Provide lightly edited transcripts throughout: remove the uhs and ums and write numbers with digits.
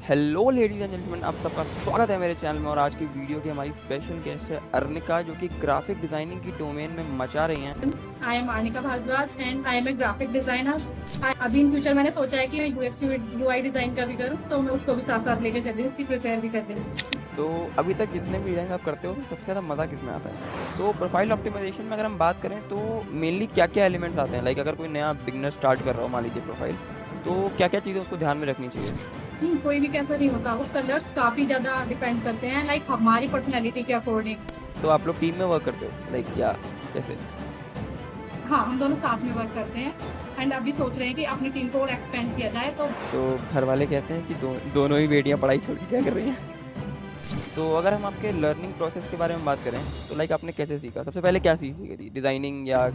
Hello ladies and gentleman, आप सबका स्वागत है मेरे चैनल में। और आज की वीडियो की हमारी स्पेशल गेस्ट है अर्निका, जो कि ग्राफिक डिजाइनिंग की डोमेन में मचा रही हैं। I am Anika Bhardwaj and I am a graphic designer. अभी इन फ्यूचर मैंने सोचा है कि मैं यूएक्स यूआई डिजाइन का भी करूँ, तो मैं उसको भी साथ साथ लेके चल रही हूँ, उसकी प्रिपेयर भी कर रही हूँ। तो अभी तक जितने भी डिजाइन आप करते हो, सबसे ज़्यादा मज़ा किस में आता है? तो प्रोफाइल ऑप्टिमाइजेशन में अगर हम बात करें तो मेनली क्या क्या एलिमेंट्स आते हैं? लाइक अगर कोई नया बिगनर स्टार्ट कर रहा हो, मान लीजिए प्रोफाइल, तो क्या क्या चीज़ें उसको ध्यान में रखनी चाहिए? कोई भी कैसा नहीं होता, वो कलर्स काफी ज्यादा डिपेंड करते हैं, लाइक हमारी पर्सनैलिटी के अकॉर्डिंग। तो आप लोग टीम में वर्क करते हो, लाइक या कैसे? हाँ, हम दोनों साथ में वर्क करते हैं एंड अभी सोच रहे हैं कि अपनी टीम को और एक्सपेंड किया जाए। तो तो घर वाले कहते हैं कि दोनों ही बेटियां पढ़ाई छोड़ के क्या कर रही हैं? तो अगर हम आपके लर्निंग प्रोसेस के बारे में बात करें, तो लाइक आपने कैसे सीखा? सबसे पहले क्या सीखी थी? डिजाइनिंग या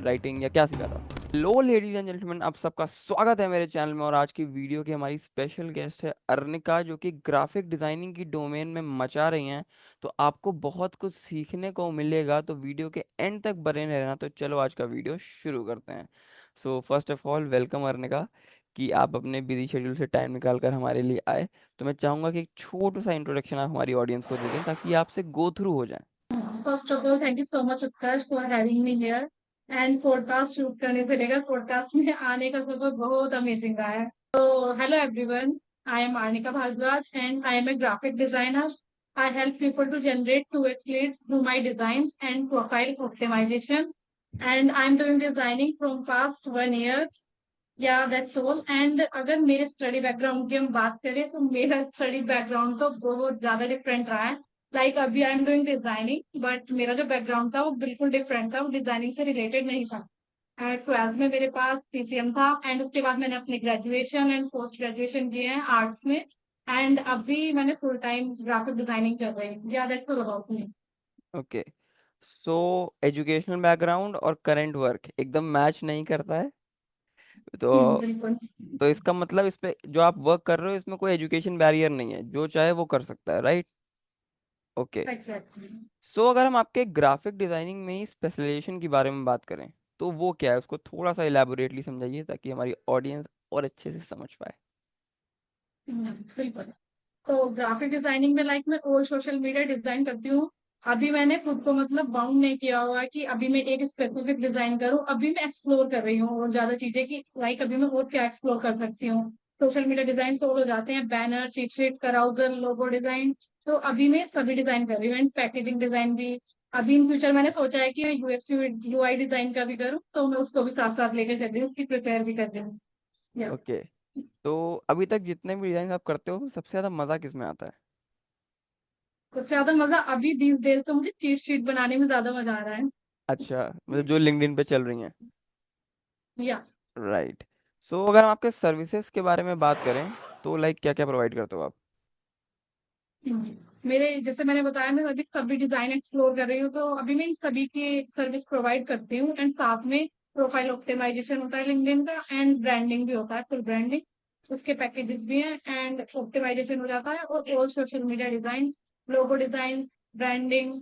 राइटिंग या क्या सीखा था? लो लेडीज एंड जेंटलमैन, आप सबका स्वागत है मेरे चैनल में। और आज की वीडियो की हमारी स्पेशल गेस्ट है अर्निका, जो कि ग्राफिक डिजाइनिंग की डोमेन में मचा रही हैं। तो आपको बहुत कुछ सीखने को मिलेगा, तो वीडियो के एंड तक बने रहना। तो चलो आज का वीडियो शुरू करते हैं। So first of all welcome Arnika, कि आप अपने बिजी शेड्यूल से टाइम निकाल कर हमारे लिए आए। तो मैं चाहूंगा कि एक छोटा सा इंट्रोडक्शन आप हमारी ऑडियंस को दे दें, ताकि आपसे गो थ्रू हो जाए। First of all thank you so much Utkarsh for having me here and podcast shoot करने से लेकर पॉडकास्ट में आने का सफर बहुत अमेजिंग रहा है। Hello everyone, I am Arnika Bhardwaj and I am a graphic designer. I help people to generate 2x leads through my designs and profile optimization. And I'm doing designing from past 1 year. Yeah, that's all. And अगर मेरे study background की हम बात करें तो मेरा study background तो बहुत ज्यादा डिफरेंट रहा है। लाइक अभी I am doing designing, but मेरा जो बैकग्राउंड था वो बिल्कुल डिफरेंट था, वो डिजाइनिंग से रिलेटेड नहीं था। 12th में मेरे पास पीसीएम था एंड उसके बाद मैंने अपनी ग्रेजुएशन एंड पोस्ट ग्रेजुएशन किए हैं आर्ट्स में। एंड अभी मैंने फुल टाइम ग्राफिक डिजाइनिंग कर रही हूँ। या that's all about me. Okay. So educational background और करंट वर्क एकदम मैच नहीं करता है। तो बिल्कुल। इसका मतलब इस पे जो आप वर्क कर रहे हो, इसमें कोई एजुकेशन बैरियर नहीं है, जो चाहे वो कर सकता है, राइट? ओके। एग्जैक्टली। सो अगर हम आपके ग्राफिक डिजाइनिंग में ही स्पेशलाइजेशन के बारे में बात करें, तो वो क्या है? उसको थोड़ा सा इलेबोरेटली समझाइए, ताकि हमारी ऑडियंस और अच्छे से समझ पाए। बिल्कुल। तो ग्राफिक डिजाइनिंग में लाइक मैं ऑल सोशल मीडिया डिजाइन करती हूँ। अभी मैंने खुद को मतलब बाउंड नहीं किया हुआ कि अभी मैं एक स्पेसिफिक डिजाइन करूँ। अभी मैं एक्सप्लोर कर रही हूँ और ज्यादा चीजें कि लाइक अभी मैं और क्या एक्सप्लोर कर सकती हूँ। सोशल मीडिया डिजाइन तो हो जाते हैं, banner, cheat sheet, कराउजल, logo design. तो अभी मैं सभी डिजाइन कर रही हूँ एंड पैकेजिंग डिजाइन भी। अभी इन फ्यूचर मैंने सोचा है कि मैं यूएक्स यूआई डिजाइन का भी करूँ, तो मैं उसको भी साथ साथ लेकर चल रही हूँ, उसकी प्रिपेयर भी कर रही हूँ। या ओके। तो अभी तक जितने भी डिजाइन आप करते हो, सबसे ज्यादा मजा किस में आता है? कुछ ज्यादा मजा अभी these days तो मुझे चीट शीट बनाने में ज्यादा मजा आ रहा है। अच्छा, मतलब जो लिंक्डइन पे चल रही हैं। या राइट। सो अगर हम आपके सर्विसेज के बारे में बात करें, तो लाइक क्या क्या प्रोवाइड करते हो आप? मेरे जैसे मैंने बताया, मैं अभी सभी डिजाइन एक्सप्लोर कर रही हूँ, तो अभी मैं इन सभी की सर्विस प्रोवाइड करती हूँ एंड साथ में प्रोफाइल ऑप्टिमाइजेशन होता है लिंक्डइन का एंड ब्रांडिंग भी होता है, फुल ब्रांडिंग। उसके पैकेजेस भी हैं एंड ऑप्टिमाइजेशन हो जाता है और all social media design, logo design, branding,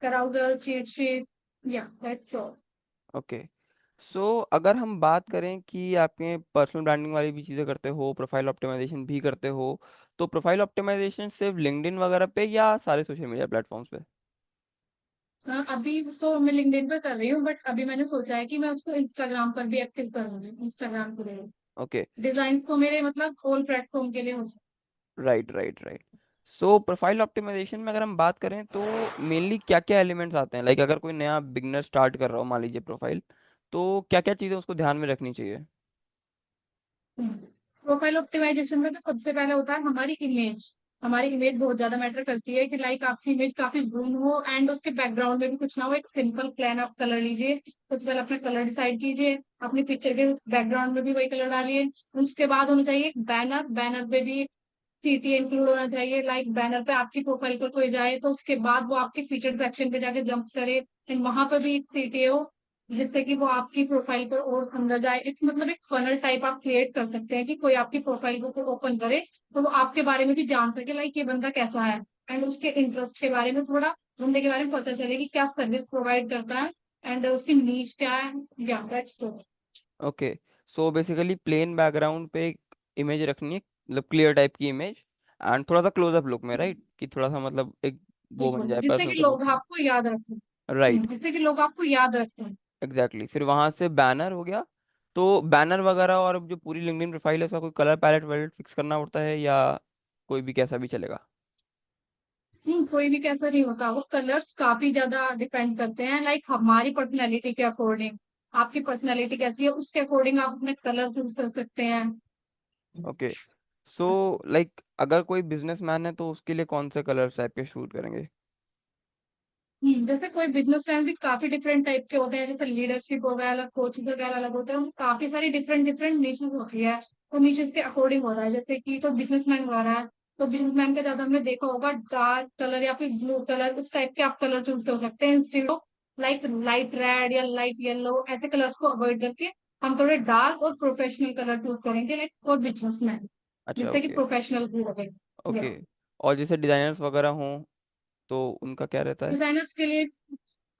कराउजल, cheat sheet. या दैट्स ऑल। ओके। सो अगर हम बात करें कि आपके पर्सनल ब्रांडिंग वाली भी चीज़ें करते हो, प्रोफाइल ऑप्टिमाइजेशन भी करते हो, तो प्रोफाइल ऑप्टिमाइजेशन सिर्फ लिंक्डइन वगैरह पे या सारे सोशल मीडिया प्लेटफॉर्म्स पे? हाँ, अभी तो मैं लिंक्डइन पे कर रही हूँ, बट अभी मैंने सोचा है कि मैं उसको इंस्टाग्राम पर भी एक्टिव करूंगी, इंस्टाग्राम के लिए। ओके। डिजाइन तो मेरे मतलब होल प्लेटफॉर्म के लिए हो सकते राइट राइट राइट। सो प्रोफाइल ऑप्टिमाइजेशन में अगर हम बात करें, तो मेनली क्या क्या एलिमेंट्स आते हैं? लाइक अगर कोई नया बिगनर स्टार्ट कर रहा हो, मान लीजिए प्रोफाइल, तो क्या क्या चीज़ें उसको ध्यान में रखनी चाहिए? हैं। प्रोफाइल ऑप्टिमाइजेशन में तो सबसे पहले होता है हमारी इमेज। हमारी इमेज बहुत ज्यादा मैटर करती है कि लाइक आपकी इमेज काफी बूम हो एंड उसके बैकग्राउंड में भी कुछ ना हो, एक सिंपल प्लान आप कलर लीजिए। सबसे पहले अपना कलर डिसाइड कीजिए, अपनी पिक्चर के बैकग्राउंड में भी वही कलर डालिए। उसके बाद होना चाहिए एक बैनर, बैनर पे भी सीटी इंक्लूड होना चाहिए। लाइक बैनर पे आपकी प्रोफाइल पर कोई जाए तो उसके बाद वो आपकी फीचर सेक्शन पे जाके जंप करे एंड वहां पर भी एक सीटी हो, जिससे कि वो आपकी प्रोफाइल पर और अंदर जाए। एक मतलब एक फनल टाइप आप क्रिएट कर सकते हैं कि कोई आपकी प्रोफाइल को ओपन करे तो वो आपके बारे में भी जान सके, लाइक ये बंदा कैसा है एंड उसके इंटरेस्ट के बारे में, थोड़ा बंदे के बारे में पता चले कि क्या सर्विस प्रोवाइड करता है एंड उसकी नीश क्या है। या that's all. Okay. So basically plain background पे एक इमेज रखनी है, मतलब क्लियर टाइप की इमेज, एंड थोड़ा सा क्लोजअप लुक में, राइट, कि थोड़ा सा मतलब एक वो बन बिल्कुल, जाए, जिससे पर्सनल कि टच लोग बन जाए। आपको याद रखें। राइट। जिससे कि लोग आपको याद रखें। एग्जैक्टली, फिर वहां से बैनर हो गया। तो बैनर वगैरह और जो पूरी लिंक्डइन प्रोफाइल है उसका कोई कलर पैलेट वैलेट फिक्स करना पड़ता है, या कोई भी कैसा भी चलेगा? कोई भी कैसा नहीं होता, वो कलर्स काफी ज्यादा डिपेंड करते हैं लाइक हमारी पर्सनैलिटी के अकॉर्डिंग। आपकी पर्सनैलिटी कैसी है उसके अकॉर्डिंग आप अपने कलर चूज कर सकते हैं। ओके। सो लाइक अगर कोई बिजनेसमैन है तो उसके लिए कौन से कलर टाइप के शूट करेंगे? जैसे कोई बिजनेसमैन भी काफी डिफरेंट टाइप के होते हैं, जैसे लीडरशिप वगैरह अलग, कोचिंग वगैरह अलग होते हैं, काफी सारी डिफरेंट डिफरेंट निशेस होती है। तो निशेस के अकॉर्डिंग हो रहा है, जैसे कि तो बिजनेसमैन हो रहा है, तो बिजनेसमैन का ज्यादा हमने देखा होगा डार्क कलर या फिर ब्लू कलर, उस टाइप के आप कलर चूज कर सकते हैं instead of like light red या लाइट येलो, ऐसे कलर्स को अवॉइड करके हम थोड़े डार्क और प्रोफेशनल कलर चूज करेंगे लाइक फॉर बिजनेसमैन, अच्छा, जिससे कि ओके। प्रोफेशनल भी लगे। ओके। और जैसे डिजाइनर्स वगैरह हों तो उनका क्या रहता है? डिजाइनर्स के लिए,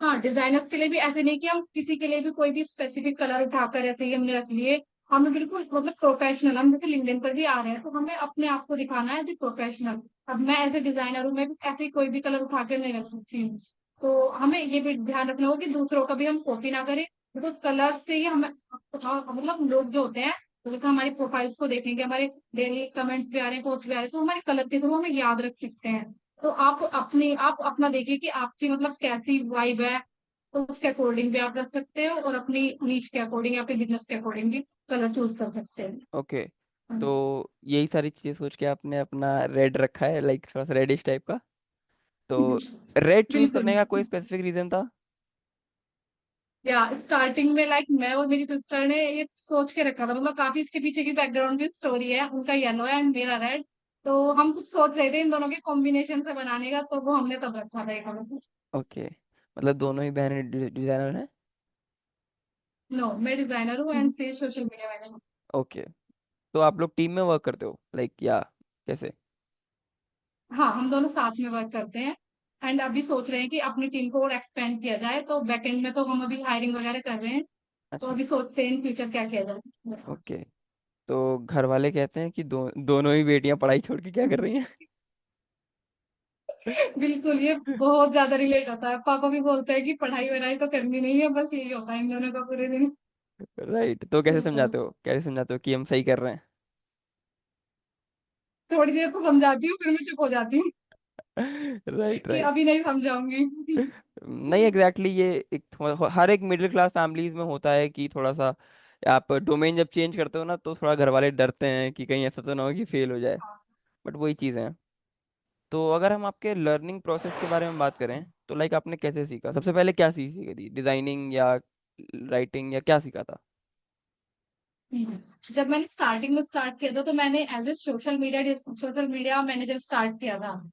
हाँ डिजाइनर्स के लिए भी ऐसे नहीं कि हम किसी के लिए भी कोई भी स्पेसिफिक कलर उठाकर ऐसे ही हमने रख लिए। हमें बिल्कुल मतलब प्रोफेशनल, हम जैसे लिंक्डइन पर भी आ रहे हैं तो हमें अपने आप को दिखाना है एज ए प्रोफेशनल। अब मैं एज ए डिजाइनर हूँ, मैं भी ऐसे ही कोई भी कलर उठाकर नहीं रख सकती हूँ। तो हमें ये भी ध्यान रखना होगा कि दूसरों का भी हम कॉपी ना करें, बिकॉज कलर से ही हमें मतलब लोग जो होते हैं, तो जैसे हमारी प्रोफाइल्स को देखेंगे, हमारे डेली कमेंट्स भी आ रहे हैं, पोस्ट भी आ रहे हैं, तो हमारे कलर के थ्रू हमें याद रख सकते हैं। तो आप अपना देखिए कि आपकी मतलब कैसी वाइब है, तो उसके अकॉर्डिंग भी आप रख सकते हो और अपनी नीच के अकॉर्डिंग या फिर बिजनेस के अकॉर्डिंग भी कलर चूज कर सकते हैं। ओके। तो यही सारी चीजें सोच के आपने अपना रेड रखा है, लाइक थोड़ा सा रेडिश टाइप का। तो रेड चूज बिल्कुल। करने का कोई स्पेसिफिक रीजन था? या स्टार्टिंग में लाइक मैं और मेरी सिस्टर ने ये सोच के रखा था, मतलब काफी इसके पीछे की बैकग्राउंड भी स्टोरी है, उनका येलो है एंड मेरा रेड। तो हम कुछ सोच रहे थे इन दोनों के कॉम्बिनेशन से बनाने का, तो वो हमने तब रखा था ये कलर। ओके, मतलब दोनों ही बहनें डिजाइनर हैं? नो, मैं डिजाइनर हूँ एंड सी सोशल मीडिया मैनेजर। ओके। तो आप लोग टीम में वर्क करते हो, लाइक, या कैसे? हाँ, हम दोनों साथ में वर्क करते हैं। एंड अभी सोच रहे हैं कि अपनी टीम को और एक्सपेंड किया जाए, तो बैकएंड में तो हम अभी हायरिंग वगैरह कर रहे हैं। तो अच्छा। अभी सोचते हैं इन फ्यूचर क्या किया जाए। ओके। तो घर वाले कहते हैं कि दोनों ही बेटियां पढ़ाई छोड़ के क्या कर रही हैं? बिल्कुल, ये बहुत ज्यादा रिलेट होता है, पापा भी बोलते हैं कि पढ़ाई वढ़ाई तो करनी नहीं है, बस यही होता है इन दोनों का पूरे दिन। राइट, तो कैसे बिल्कुल। समझाते हो, कैसे समझाते हो कि हम सही कर रहे थोड़ी देर तो समझाती हूँ, फिर मैं चुप हो जाती हूँ हैं? राइट, कि राइट। अभी नहीं समझाऊंगी। नहीं, एग्जैक्टली ये एक हर एक मिडिल क्लास फैमिलीज में होता है कि थोड़ा सा आप डोमेन जब चेंज करते हो ना तो थोड़ा घर वाले डरते हैं कि कहीं ऐसा तो ना हो कि फेल हो जाए। बट वही चीज़ें हैं। तो अगर हम आपके लर्निंग प्रोसेस के बारे में बात करें तो लाइक आपने कैसे सीखा, सबसे पहले क्या सीखी थी, डिजाइनिंग या राइटिंग, या क्या सीखा था? जब मैंने स्टार्टिंग में स्टार्ट किया था, तो मैंने as a social media manager start किया था।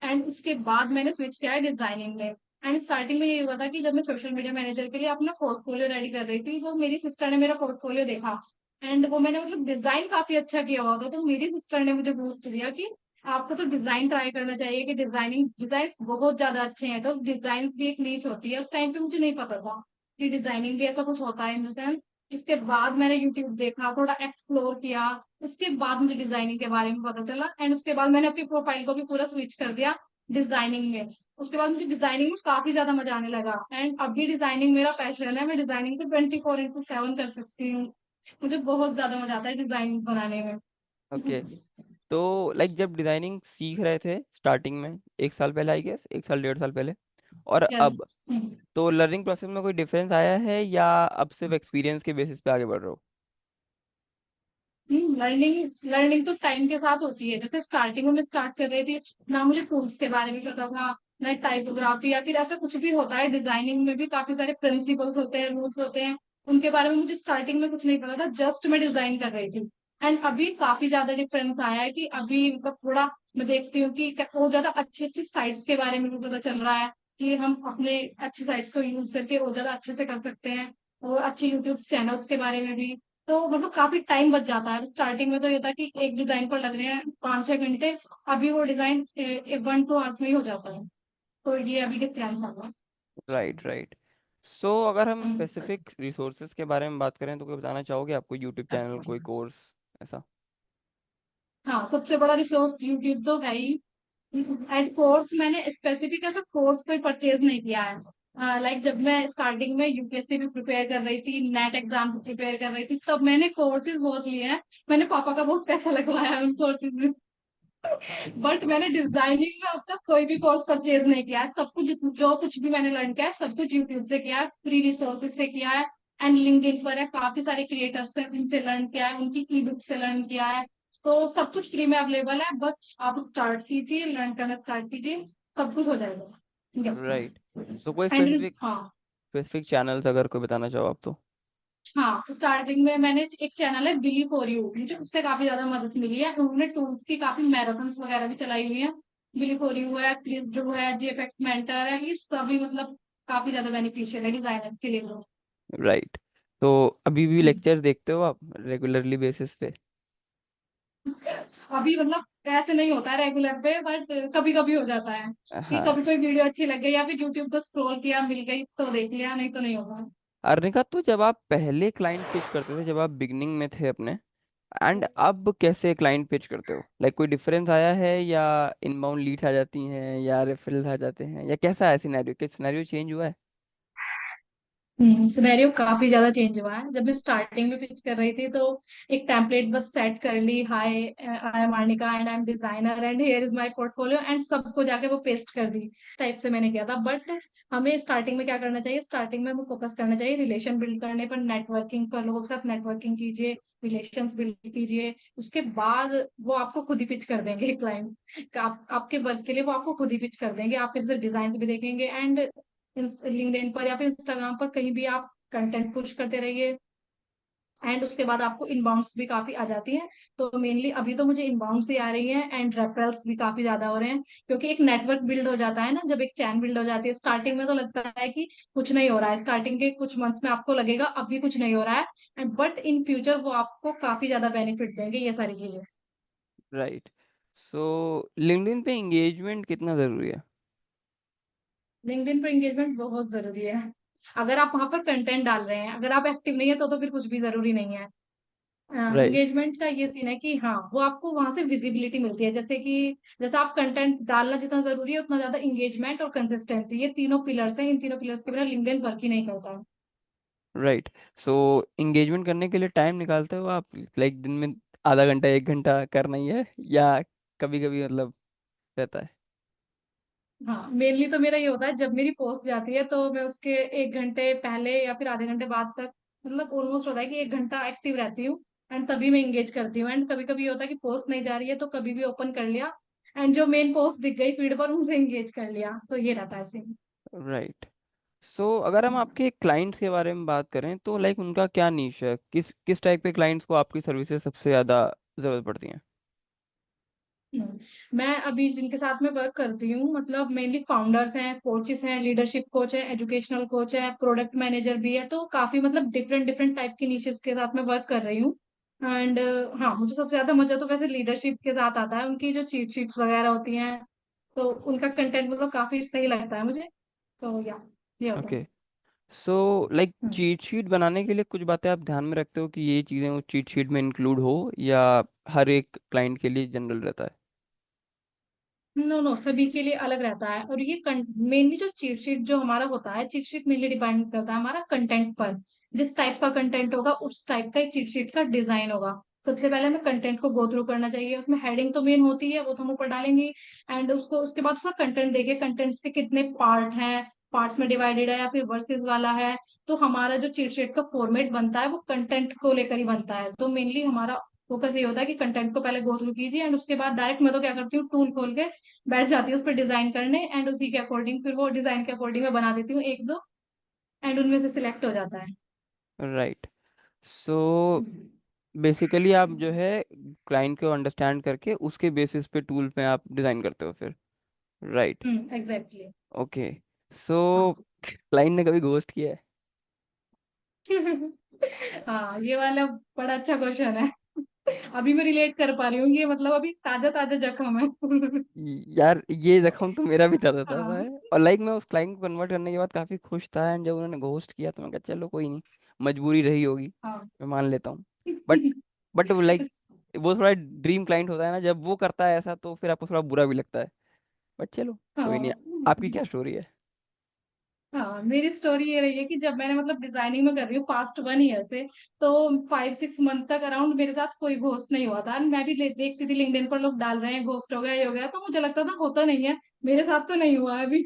एंड उसके बाद मैंने स्विच किया है डिजाइनिंग में। एंड स्टार्टिंग में ये हुआ था कि जब मैं सोशल मीडिया मैनेजर के लिए अपना पोर्टफोलियो रेडी कर रही थी, तो मेरी सिस्टर ने मेरा पोर्टफोलियो देखा। एंड वो मैंने मतलब डिजाइन काफी अच्छा किया हुआ था, तो मेरी सिस्टर ने मुझे बूस्ट दिया कि आपको तो डिजाइन ट्राई करना चाहिए, कि डिजाइनिंग डिजाइन बहुत ज्यादा अच्छे हैं। तो डिजाइन भी एक नीच होती है, उस टाइम पे मुझे नहीं पता था कि डिजाइनिंग भी ऐसा कुछ होता है इन द सेंस। उसके बाद मैंने यूट्यूब देखा, थोड़ा एक्सप्लोर किया, उसके बाद मुझे डिजाइनिंग के बारे में पता चला। एंड उसके बाद मैंने अपनी प्रोफाइल को भी पूरा स्विच कर दिया डिजाइनिंग में। उसके बाद मुझे डिजाइनिंग में काफी ज्यादा मजा आने लगा, एंड अभी डिजाइनिंग मेरा पैशन है, मैं डिजाइनिंग को 24/7 कर सकती हूँ। मुझे बहुत ज्यादा मजा आता है डिजाइनिंग बनाने में। ओके। तो लाइक जब डिजाइनिंग सीख रहे थे स्टार्टिंग में, 1 साल पहले, आई गेस 1 साल 1.5 साल पहले, और यस। अब, तो लर्निंग प्रोसेस में कोई डिफरेंस आया है या अब सिर्फ एक्सपीरियंस के बेसिस पे आगे बढ़ रहे हो? लर्निंग लर्निंग तो टाइम के साथ होती है। जैसे स्टार्टिंग में मैं स्टार्ट कर रही थी, ना मुझे टूल्स के बारे में पता था, ना टाइपोग्राफी या फिर ऐसा कुछ भी होता है। डिजाइनिंग में भी काफी सारे प्रिंसिपल्स होते हैं, रूल्स होते हैं, उनके बारे में मुझे स्टार्टिंग में कुछ नहीं पता था, जस्ट मैं डिजाइन कर रही थी। एंड अभी काफी ज्यादा डिफरेंस आया है कि अभी मतलब थोड़ा मैं देखती हूँ कि बहुत ज्यादा अच्छी अच्छी साइट्स के बारे में भी पता चल रहा है, कि हम अपने अच्छी साइट्स को यूज करके बहुत ज्यादा अच्छे से कर सकते हैं, और अच्छे यूट्यूब चैनल्स के बारे में भी। तो मतलब काफी टाइम बच जाता है। स्टार्टिंग में तो ये था कि एक डिजाइन पर लग रहे हैं 5-6 घंटे, अभी वो डिजाइन 1-2 आवर्स में ही हो जाता है। तो ये अभी डिफरेंस होगा। Right, right. सो अगर हम स्पेसिफिक रिसोर्सेज के बारे में बात करें तो कोई बताना चाहोगे, आपको यूट्यूब चैनल, कोई कोर्स, ऐसा? हाँ, सबसे बड़ा रिसोर्स यूट्यूब तो है ही। एंड कोर्स मैंने स्पेसिफिक ऐसा कोर्स कोई परचेज नहीं किया है। लाइक जब मैं स्टार्टिंग में यूपीएससी भी प्रिपेयर कर रही थी, नेट एग्जाम भी प्रिपेयर कर रही थी, तब मैंने कोर्सेज बहुत लिए हैं। मैंने पापा का बहुत पैसा लगवाया है उन कोर्सेज में। बट मैंने डिजाइनिंग में अब तक कोई भी कोर्स परचेज नहीं किया है। सब कुछ जो कुछ भी मैंने लर्न किया है, सब कुछ यूट्यूब से किया है, फ्री रिसोर्सेज से किया है। एंड लिंक्डइन पर है, काफी सारे क्रिएटर्स से उनसे लर्न किया है, उनकी ई बुक से लर्न किया है। तो सब कुछ फ्री में अवेलेबल है, बस आप स्टार्ट कीजिए, लर्न करना स्टार्ट कीजिए, सब कुछ हो जाएगा। राइट। सो कोई एंड स्पेसिफिक हाँ। स्पेसिफिक चैनल्स अगर कोई बताना चाहो आप तो। हाँ, स्टार्टिंग में मैंने एक चैनल है बिली फॉर यू, मुझे उससे काफी ज्यादा मदद मिली है। उन्होंने टूल्स की काफी मैराथन्स वगैरह भी चलाई हुई है। बिली फॉर यू है, क्रिस ड्रू है, जीएफएक्स मेंटर है, ये सभी मतलब काफी ज्यादा बेनिफिशियल है डिजाइनर्स के लिए तो। राइट। तो अभी भी हम्म। लेक्चर्स देखते हो आप रेगुलरली बेसिस पे? अभी मतलब ऐसे नहीं होता है रेगुलर पे, बट कभी कभी हो जाता है कि हाँ। कभी कोई वीडियो अच्छी लग गई या फिर यूट्यूब को स्क्रॉल किया, मिल गई तो देख लिया, नहीं तो नहीं होगा। अर्निका, तो जब आप पहले क्लाइंट पिच करते थे, जब आप बिगनिंग में थे अपने, एंड अब कैसे क्लाइंट पिच करते हो? लाइक कोई डिफरेंस आया है, या इनबाउंड लीड्स आ जाती हैं, या रेफरल्स आ जाते हैं, या कैसा है सिनेरियो? क्या सिनेरियो चेंज हुआ है? सिनेरियो काफी ज्यादा चेंज हुआ है। जब मैं स्टार्टिंग में पिच कर रही थी तो एक टेम्पलेट बस सेट कर ली, hi I am Arnika and I am designer and here is my portfolio, and सबको जाके वो पेस्ट कर दी, टाइप से मैंने किया था। बट हमें स्टार्टिंग में क्या करना चाहिए, स्टार्टिंग में हमें फोकस करना चाहिए रिलेशन बिल्ड करने पर, नेटवर्किंग पर, लोगों के साथ नेटवर्किंग कीजिए, रिलेशंस बिल्ड कीजिए। उसके बाद वो आपको खुद ही पिच कर देंगे क्लाइंट। आपके वर्क के लिए वो आपको खुद ही पिच कर देंगे, आप इससे डिजाइन भी देखेंगे। एंड लिंक्डइन पर या फिर इंस्टाग्राम पर कहीं भी आप कंटेंट पुश करते रहिए। एंड उसके बाद आपको इनबाउंड्स भी काफी आ जाती हैं। तो मेनली अभी तो मुझे इनबाउंड्स ही आ रही हैं, एंड रेफरल्स भी काफी ज्यादा हो रहे हैं, क्योंकि एक नेटवर्क बिल्ड हो जाता है ना, जब एक चैन बिल्ड हो जाती है। स्टार्टिंग में तो लगता है कि कुछ नहीं हो रहा है, स्टार्टिंग के कुछ मंथ्स में आपको लगेगा अभी कुछ नहीं हो रहा है, एंड बट इन फ्यूचर वो आपको काफी ज्यादा बेनिफिट देंगे ये सारी चीजें। राइट। सो लिंक्डइन पे एंगेजमेंट कितना जरूरी है? लिंक्डइन पर एंगेजमेंट बहुत जरूरी है। अगर आप वहां पर कंटेंट डाल रहे हैं, अगर आप एक्टिव नहीं है तो फिर कुछ भी जरूरी नहीं है। राइट। एंगेजमेंट का ये सीन है कि हाँ, वो आपको वहां से विजिबिलिटी मिलती है। जैसे कि जैसा आप कंटेंट डालना जितना जरूरी है, उतना ज्यादा इंगेजमेंट और कंसिस्टेंसी, ये तीनों पिलर्स हैं। इन तीनों पिलर्स के बिना लिंक्डइन वर्क ही नहीं करता है। राइट। सो एंगेजमेंट करने के लिए टाइम निकालते हो आप? लाइक दिन में आधा घंटा, 1 घंटा करना ही है, या कभी कभी मतलब रहता है? हाँ, मेनली तो मेरा ये होता है, जब मेरी पोस्ट जाती है तो मैं उसके 1 घंटे पहले या फिर आधे घंटे बाद तक, मतलब ऑलमोस्ट होता है कि 1 घंटा एक्टिव रहती हूँ। एंड तभी मैं इंगेज करती हूँ। एंड कभी कभी होता है कि पोस्ट नहीं जा रही है तो कभी भी ओपन कर लिया, एंड जो मेन पोस्ट दिख गई फीड पर उनसे इंगेज कर लिया, तो ये रहता है सीन। राइट। सो अगर हम आपके क्लाइंट्स के बारे में बात करें, तो लाइक उनका क्या नीश है? किस किस टाइप के क्लाइंट्स को आपकी सर्विसेज सबसे ज़्यादा ज़रूरत पड़ती हैं? मैं अभी जिनके साथ में वर्क करती हूँ, मतलब मेनली फाउंडर्स हैं, कोचेस हैं, लीडरशिप कोच है, एजुकेशनल कोच है, प्रोडक्ट मैनेजर भी है। तो काफी मतलब डिफरेंट डिफरेंट टाइप की निशेस के साथ में वर्क कर रही हूँ। एंड हाँ, मुझे सबसे ज्यादा मजा तो वैसे लीडरशिप के साथ आता है। उनकी जो चीट शीट्स वगैरह होती हैं, तो उनका कंटेंट मतलब काफी सही लगता है मुझे। तो या ये होता है। ओके। सो लाइक हम्म। चीट शीट बनाने के लिए कुछ बातें आप ध्यान में रखते हो कि ये चीज़ें वो चीट शीट में इंक्लूड हो, या हर एक क्लाइंट के लिए जनरल रहता है? नो नो, सभी के लिए अलग रहता है। और ये मेनली जो चीट शीट जो हमारा होता है, चीट शीट मेनली डिपेंड करता है हमारा कंटेंट पर। जिस टाइप का कंटेंट होगा उस टाइप का चीट शीट का डिजाइन होगा। सबसे पहले हमें कंटेंट को गो थ्रू करना चाहिए, उसमें हेडिंग तो मेन होती है, वो तो हम ऊपर डालेंगे। एंड उसको उसके बाद उसका कंटेंट देखिए, कंटेंट्स के कितने पार्ट हैं, पार्ट्स में डिवाइडेड है या फिर वर्सेस वाला है। तो हमारा जो चीट शीट का फॉर्मेट बनता है वो कंटेंट को लेकर ही बनता है। तो मेनली हमारा फोकस ये होता है कि कंटेंट को पहले गो थ्रू कीजिए, एंड उसके बाद डायरेक्ट मैं तो क्या करती हूँ, टूल खोल के बैठ जाती हूँ उस पर डिजाइन करने, एंड उसी के अकॉर्डिंग फिर वो डिजाइन के अकॉर्डिंग मैं बना देती हूँ एक दो, एंड उनमें से सिलेक्ट हो जाता है। राइट। सो बेसिकली आप जो है क्लाइंट को अंडरस्टैंड करके उसके बेसिस पे टूल पे आप डिज़ाइन करते हो फिर? राइट। एग्जैक्टली। ओके। सो क्लाइंट ने कभी घोस्ट किया है? हाँ, ये वाला बड़ा अच्छा क्वेश्चन है। अभी मैं रिलेट कर पा रही हूँ, ये मतलब अभी ताजा ताजा जख्म है। यार ये जख्म तो मेरा भी था था हाँ। है। और लाइक मैं उस क्लाइंट को कन्वर्ट करने के बाद काफ़ी खुश था, एंड जब उन्होंने घोस्ट किया तो मैं कहा चलो कोई नहीं, मजबूरी रही होगी, हाँ। मैं मान लेता हूँ। बट बट लाइक वो थोड़ा ड्रीम क्लाइंट होता है ना, जब वो करता है ऐसा तो फिर आपको थोड़ा बुरा भी लगता है। बट चलो, कोई नहीं। हाँ। आपकी क्या स्टोरी है? हाँ, मेरी स्टोरी ये रही है कि जब मैंने मतलब डिजाइनिंग में कर रही हूँ पास्ट 1 ईयर से, तो 5-6 मंथ तक अराउंड मेरे साथ कोई घोस्ट नहीं हुआ था। मैं भी देखती थी लिंक्डइन पर लोग डाल रहे हैं घोस्ट हो गया ये हो गया, तो मुझे लगता था होता नहीं है, मेरे साथ तो नहीं हुआ है अभी।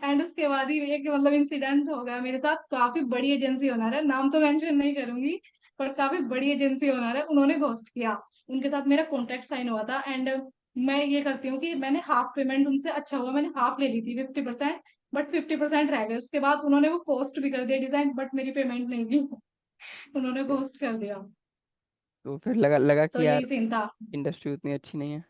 एंड उसके बाद ही एक मतलब इंसिडेंट हो गया मेरे साथ। काफी बड़ी एजेंसी ओनर है, नाम तो मेंशन नहीं करूंगी, पर काफी बड़ी एजेंसी ओनर है, उन्होंने घोस्ट किया। उनके साथ मेरा कॉन्ट्रैक्ट साइन हुआ था, एंड मैं ये करती हूँ कि मैंने हाफ पेमेंट उनसे, अच्छा हुआ मैंने हाफ ले ली थी 50%, बट 50% रह गए। उसके बाद उन्होंने वो पोस्ट भी कर दिया डिजाइन, बट मेरी पेमेंट नहीं दी। उन्होंने पोस्ट कर दिया। तो फिर लगा लगा तो कि यही यार सीन था। इंडस्ट्री उतनी अच्छी नहीं है।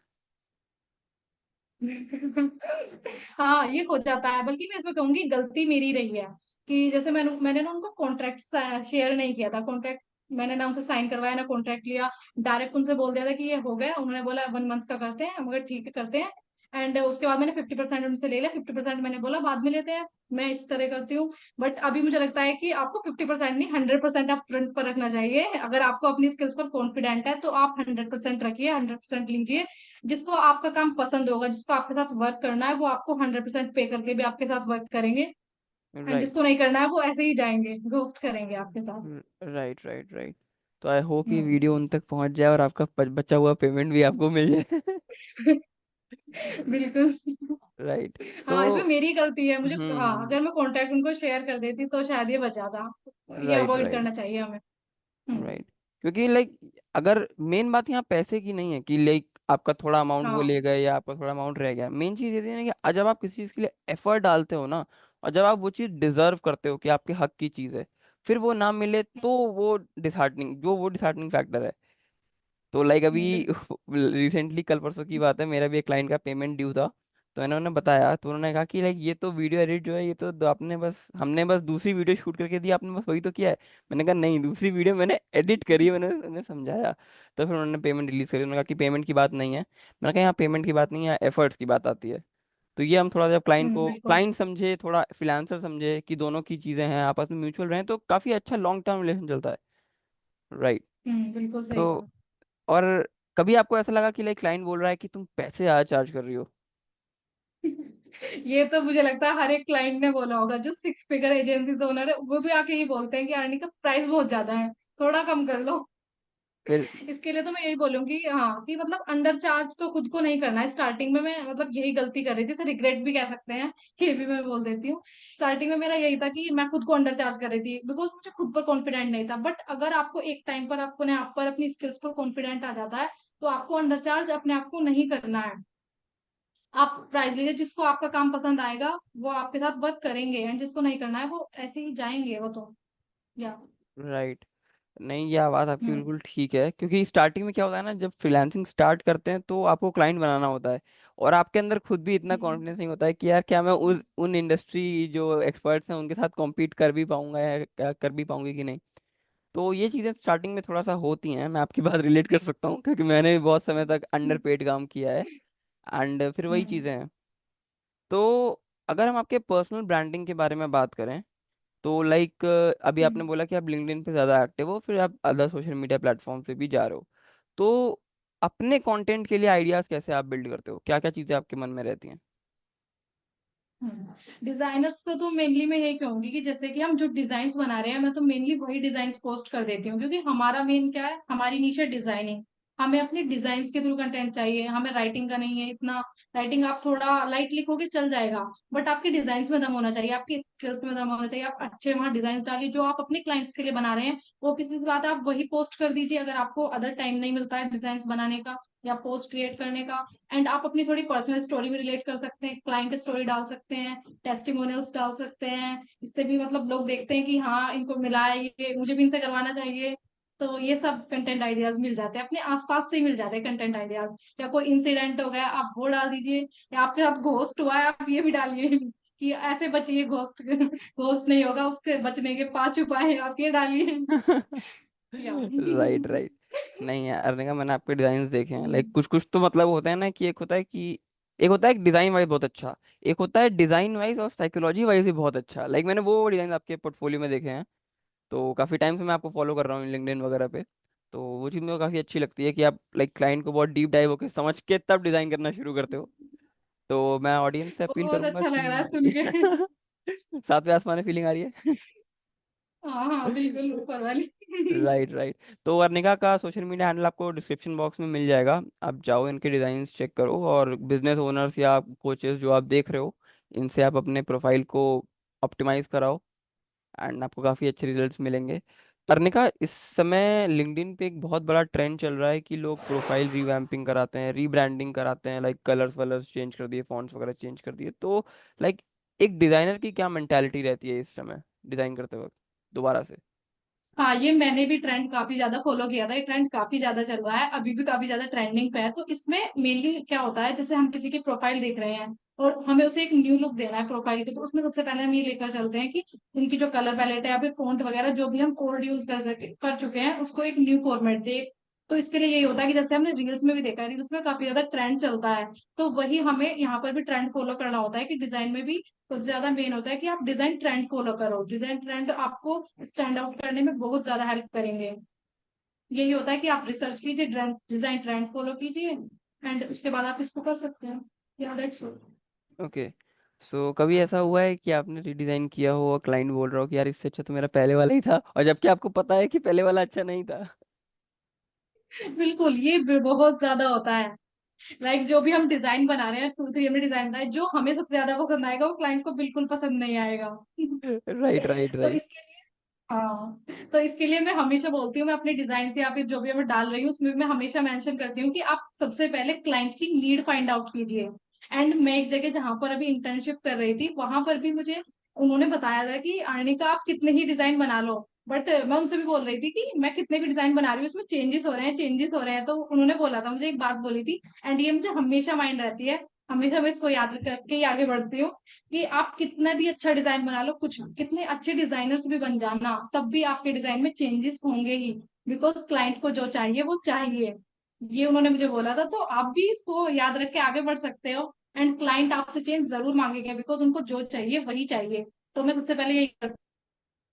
हाँ, ये हो जाता है, बल्कि मैं इसमें कहूंगी गलती मेरी रही है कि जैसे मैंने ना उनको कॉन्ट्रैक्ट शेयर नहीं किया था। कॉन्ट्रैक्ट मैंने ना उनसे साइन करवाया ना कॉन्ट्रैक्ट लिया, डायरेक्ट उनसे बोल दिया था कि ये हो गया। उन्होंने बोला 1 मंथ का करते हैं, मगर ठीक है करते हैं। एंड उसके बाद मैंने 50% उनसे ले लिया, 50% मैंने बोला बाद में लेते हैं। मैं इस तरह करती हूँ। बट अभी मुझे लगता है कि आपको 50% नहीं, 100% आप फ्रंट पर रखना चाहिए। अगर आपको अपनी स्किल्स पर कॉन्फिडेंट है तो आप 100% रखिए, 100% लीजिए। जिसको आपका काम पसंद होगा, जिसको आपके साथ वर्क करना है, वो आपको 100% पे करके भी आपके साथ वर्क करेंगे। एंड राइट, जिसको नहीं करना है वो ऐसे ही जाएंगे, घोस्ट करेंगे आपके साथ। Right, right, right. तो आई होप ये हम्म। वीडियो उन तक पहुंच जाए और आपका बचा हुआ पेमेंट भी आपको मिल जाए। बिल्कुल। राइट। तो हाँ, इसमें मेरी गलती है, मुझे हाँ हम्म। अगर मैं कॉन्टेक्ट उनको शेयर कर देती तो शायद ये बचा था। ये राइट, अवॉइड राइट, करना चाहिए हमें। हम्म। राइट। क्योंकि लाइक अगर मेन बात यहाँ पैसे की नहीं है कि लाइक आपका थोड़ा अमाउंट वो हाँ। ले गए या आपका थोड़ा अमाउंट रह गया, मेन चीज़ ये थी ना कि जब आप किसी चीज़ के लिए एफर्ट डालते हो ना, और जब आप वो चीज़ डिजर्व करते हो कि आपके हक की चीज़ है, फिर वो ना मिले तो वो डिसहार्टनिंग फैक्टर है। तो लाइक अभी बिल्कुल। रिसेंटली कल परसों की बात है, मेरा भी एक क्लाइंट का पेमेंट ड्यू था। तो मैंने उन्हें बताया, तो उन्होंने कहा कि लाइक ये तो वीडियो एडिट जो है, ये तो आपने बस हमने बस दूसरी वीडियो शूट करके दी, आपने बस वही तो किया है। मैंने कहा नहीं, दूसरी वीडियो मैंने एडिट करी है, मैंने उन्हें समझाया। तो फिर उन्होंने पेमेंट रिलीज करी, उन्होंने कहा कि पेमेंट की बात नहीं है। मैंने कहा यहाँ पेमेंट की बात नहीं है, एफर्ट्स की बात आती है। तो ये हम थोड़ा, जब बिल्कुल। क्लाइंट समझे, थोड़ा फ्रीलांसर समझे कि दोनों की चीज़ें हैं, आपस में म्यूचुअल रहें, तो काफ़ी अच्छा लॉन्ग टर्म रिलेशन चलता है। राइट। बिल्कुल सही तो कहा। और कभी आपको ऐसा लगा कि लाइक क्लाइंट बोल रहा है कि तुम पैसे ज़्यादा चार्ज कर रही हो? ये तो मुझे लगता है हर एक क्लाइंट ने बोला होगा, जो 6 फिगर एजेंसीज ओनर है वो भी आके ये बोलते हैं कि अर्निंग का प्राइस बहुत ज्यादा है, थोड़ा कम कर लो। फिर इसके लिए तो मैं यही बोलूंगी, हाँ, कि मतलब अंडर चार्ज तो खुद को नहीं करना है। स्टार्टिंग में मैं मतलब यही गलती कर रही थी, इसे रिग्रेट भी कह सकते हैं, ये भी मैं बोल देती हूँ। स्टार्टिंग में मेरा यही था कि मैं खुद को अंडर चार्ज कर रही थी, बिकॉज मुझे खुद पर कॉन्फिडेंट नहीं था। बट अगर आपको एक टाइम पर आपको आप पर अपनी स्किल्स पर कॉन्फिडेंट आ जाता है, तो आपको अंडर चार्ज अपने आप को नहीं करना है। आप प्राइस लीजिए, जिसको आपका काम पसंद आएगा वो आपके साथ वर्क करेंगे, एंड जिसको नहीं करना है वो ऐसे ही जाएंगे वो तो। या। राइट। नहीं, ये आवाज़ आपकी हम्म। बिल्कुल ठीक है, क्योंकि स्टार्टिंग में क्या होता है ना, जब फ्रीलांसिंग स्टार्ट करते हैं तो आपको क्लाइंट बनाना होता है, और आपके अंदर खुद भी इतना हम्म। कॉन्फिडेंस नहीं होता है कि यार क्या मैं उस उन इंडस्ट्री जो एक्सपर्ट्स हैं उनके साथ कॉम्पीट कर भी पाऊंगा या कर भी पाऊंगी कि नहीं। तो ये चीज़ें स्टार्टिंग में थोड़ा सा होती हैं, मैं आपकी बात रिलेट कर सकता हूँ, क्योंकि मैंने भी बहुत समय तक अंडर पेड काम किया है। एंड फिर वही हम्म। चीज़ें हैं। तो अगर हम आपके पर्सनल ब्रांडिंग के बारे में बात करें, तो लाइक अभी आपने हम्म। बोला कि आप लिंक्डइन पे ज़्यादा एक्टिव हो, फिर आप अदर सोशल मीडिया प्लेटफॉर्म पे भी जा रहे हो। तो अपने कंटेंट के लिए आइडियाज़ कैसे आप बिल्ड करते हो, क्या क्या चीज़ें आपके मन में रहती हैं? डिजाइनर्स को तो मेनली मैं यही कहूंगी कि जैसे कि हम जो डिजाइन बना रहे हैं, मैं तो मेनली वही डिजाइन पोस्ट कर देती हूँ, क्योंकि हमारा मेन क्या है, हमारी नीश है डिजाइनिंग। हमें अपने डिजाइन के थ्रू कंटेंट चाहिए, हमें राइटिंग का नहीं है इतना। राइटिंग आप थोड़ा लाइट लिखोगे चल जाएगा, बट आपके डिजाइन में दम होना चाहिए, आपकी स्किल्स में दम होना चाहिए। आप अच्छे वहां डिजाइन डालिए जो आप अपने क्लाइंट्स के लिए बना रहे हैं, वो किसी से बात है, आप वही पोस्ट कर दीजिए। अगर आपको अदर टाइम नहीं मिलता है डिजाइन बनाने का या पोस्ट क्रिएट करने का, एंड आप अपनी थोड़ी पर्सनल स्टोरी भी रिलेट कर सकते हैं, क्लाइंट स्टोरी डाल सकते हैं, टेस्टिमोनियल्स डाल सकते हैं। इससे भी मतलब लोग देखते हैं कि हाँ इनको मिला है, ये मुझे भी इनसे करवाना चाहिए। तो ये सब कंटेंट आइडियाज मिल जाते हैं, अपने आसपास से ही मिल जाते हैं कंटेंट आइडियाज। या कोई इंसिडेंट हो गया आप वो डाल दीजिए, या आपके साथ घोस्ट हुआ है आप ये भी डालिए कि ऐसे बचिए घोस्ट घोस्ट नहीं होगा, उसके बचने के 5 उपाय हैं, आप ये डालिए। या। Right, right. नहीं यार, अर्निका, मैंने आपके डिजाइन देखे हैं, लाइक हम्म। कुछ कुछ तो मतलब होते हैं ना कि एक होता है डिजाइन वाइज बहुत अच्छा, एक होता है डिजाइन वाइज और साइकोलॉजी वाइज भी बहुत अच्छा। लाइक मैंने वो डिजाइन आपके पोर्टफोलियो में देखे हैं। तो काफ़ी टाइम से मैं आपको फॉलो कर रहा हूँ लिंक्डइन वगैरह पे। तो वो चीज़ मेरे को काफ़ी अच्छी लगती है कि आप लाइक क्लाइंट को बहुत डीप डाइव होकर समझ के तब डिज़ाइन करना शुरू करते हो। तो मैं ऑडियंस से अपील बहुत करूंगा अच्छा लग रहा है कि सुन के। सातवें आसमान में फीलिंग आ रही है। हाँ हाँ बिल्कुल ऊपर वाली। Right right. तो अर्निका का सोशल मीडिया हैंडल आपको डिस्क्रिप्शन बॉक्स में मिल जाएगा। आप जाओ, इनके डिज़ाइंस चेक करो, और बिजनेस ओनर्स या कोचेस जो आप देख रहे हो, इनसे आप अपने प्रोफाइल को ऑप्टिमाइज कराओ, एंड आपको काफ़ी अच्छे रिजल्ट्स मिलेंगे। अर्निका, इस समय लिंक्डइन पे एक बहुत बड़ा ट्रेंड चल रहा है कि लोग प्रोफाइल रीवैम्पिंग कराते हैं, रीब्रांडिंग कराते हैं, लाइक कलर्स वलर्स चेंज कर दिए, फॉन्ट्स वगैरह चेंज कर दिए। तो लाइक एक डिज़ाइनर की क्या मेंटालिटी रहती है इस समय डिज़ाइन करते वक्त दोबारा से? हाँ ये मैंने भी ट्रेंड काफी ज्यादा फॉलो किया था, ये ट्रेंड काफी ज्यादा चल रहा है, अभी भी काफी ज्यादा ट्रेंडिंग पे है। तो इसमें मेनली क्या होता है, जैसे हम किसी की प्रोफाइल देख रहे हैं और हमें उसे एक न्यू लुक देना है प्रोफाइल की, तो उसमें सबसे पहले हम ये लेकर चलते हैं कि उनकी जो कलर पैलेट है या फिर फॉन्ट वगैरह जो भी हम कोड यूज कर चुके हैं उसको एक न्यू फॉर्मेट दे। तो इसके लिए यही होता है कि जैसे हमने रील्स में भी देखा है, रील्स में काफी ज्यादा ट्रेंड चलता है, तो वही हमें यहाँ पर भी ट्रेंड फॉलो करना होता है कि डिजाइन में भी सबसे ज्यादा मेन होता है कि आप डिजाइन ट्रेंड फॉलो करो, डिजाइन ट्रेंड आपको स्टैंड आउट करने में बहुत ज्यादा हेल्प करेंगे। यही होता है कि आप रिसर्च कीजिए, डिजाइन ट्रेंड फॉलो कीजिए, एंड उसके बाद आप इसको कर सकते हैं। या दैट्स ऑल। ओके। सो कभी ऐसा हुआ है कि आपने रीडिज़ाइन किया हो और क्लाइंट बोल रहा हो कि यार इससे अच्छा तो मेरा पहले वाला ही था, और जबकि आपको पता है कि पहले वाला अच्छा नहीं था? बिल्कुल ये बहुत ज्यादा होता है। लाइक जो भी हम डिजाइन बना रहे हैं, 2 3 में डिजाइन बनाए, जो हमें सबसे ज्यादा पसंद आएगा वो क्लाइंट को बिल्कुल पसंद नहीं आएगा। राइट राइट तो राइट। इसके हाँ, तो इसके लिए मैं हमेशा बोलती हूँ, मैं अपने डिजाइन से या फिर जो भी मैं डाल रही हूँ उसमें मैं हमेशा मेंशन करती हूँ कि आप सबसे पहले क्लाइंट की नीड फाइंड आउट कीजिए। एंड मैं एक जगह जहां पर अभी इंटर्नशिप कर रही थी वहां पर भी मुझे उन्होंने बताया था कि अर्निका आप कितने ही डिजाइन बना लो, बट मैं उनसे भी बोल रही थी कि मैं कितने भी डिजाइन बना रही हूँ उसमें चेंजेस हो रहे हैं, चेंजेस हो रहे हैं। तो उन्होंने बोला था, मुझे एक बात बोली थी, एंड ये मुझे हमेशा माइंड रहती है, हमेशा मैं इसको याद करके ही आगे बढ़ती हूँ कि आप कितना भी अच्छा डिजाइन बना लो, कुछ कितने अच्छे डिजाइनर्स भी बन जाना, तब भी आपके डिजाइन में चेंजेस होंगे ही, बिकॉज क्लाइंट को जो चाहिए वो चाहिए। ये उन्होंने मुझे बोला था, तो आप भी इसको याद रख के आगे बढ़ सकते हो। एंड क्लाइंट आपसे चेंज जरूर मांगेंगे, बिकॉज उनको जो चाहिए वही चाहिए। तो मैं सबसे पहले यही करती हूँ,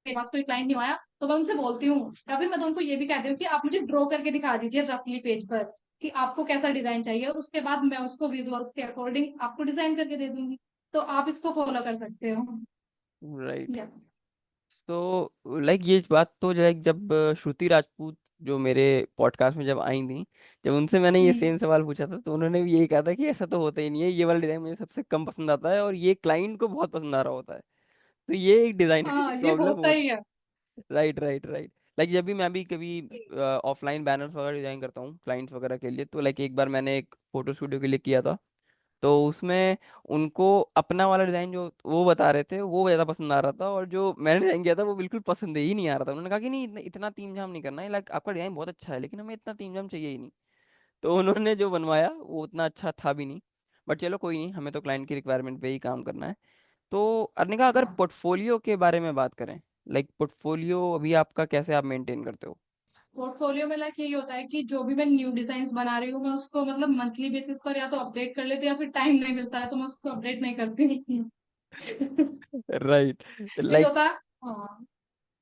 मेरे पास कोई क्लाइंट नहीं आया तो मैं उनसे बोलती हूँ, या फिर मैं तो उनको ये भी कहती हूँ कि आप मुझे ड्रॉ करके दिखा दीजिए रफली पेज पर कि आपको कैसा डिजाइन चाहिए, उसके बाद मैं उसको विजुअल्स के अकॉर्डिंग आपको डिजाइन करके दे दूंगी। तो आप इसको फॉलो कर सकते हो। राइट। या तो लाइक ये बात तो लाइक जब श्रुति राजपूत जो मेरे पॉडकास्ट में जब आई थी, जब उनसे मैंने ये हम्म, सेम सवाल पूछा था, तो उन्होंने भी यही कहा था कि ऐसा तो होता ही नहीं है, ये वाला डिजाइन मुझे सबसे कम पसंद आता है और ये क्लाइंट को बहुत पसंद आ रहा होता है। तो ये एक डिजाइनर की हाँ ये प्रॉब्लम होता हो। ही है। Right right right. लाइक जब भी मैं भी कभी ऑफलाइन बैनर्स वगैरह डिजाइन करता हूँ क्लाइंट्स वगैरह के लिए, तो लाइक एक बार मैंने एक फोटो स्टूडियो के लिए किया था। तो उसमें उनको अपना वाला डिजाइन जो वो बता रहे थे वो ज्यादा पसंद आ रहा था, और जो मैंने डिजाइन किया था वो बिल्कुल पसंद ही नहीं आ रहा था। उन्होंने कहा कि नहीं, इतना इतना तीम झाम नहीं करना है, लाइक आपका डिजाइन बहुत अच्छा है लेकिन हमें इतना तीम झाम चाहिए ही नहीं। तो उन्होंने जो बनवाया वो उतना अच्छा था भी नहीं। बट चलो कोई नहीं, हमें तो क्लाइंट की रिक्वायरमेंट पे ही काम करना है। तो अर्निका, अगर हाँ पोर्टफोलियो के बारे में बात करें, लाइक पोर्टफोलियो अभी आपका कैसे आप मेंटेन करते हो? पोर्टफोलियो में लाइक यही होता है कि जो भी मैं न्यू डिजाइन बना रही हूँ मैं उसको मतलब मंथली बेसिस पर या तो अपडेट कर लेती हूँ, या फिर टाइम नहीं मिलता है तो मैं उसको अपडेट नहीं करती हूँ। राइट। यही लाइक होता है। हाँ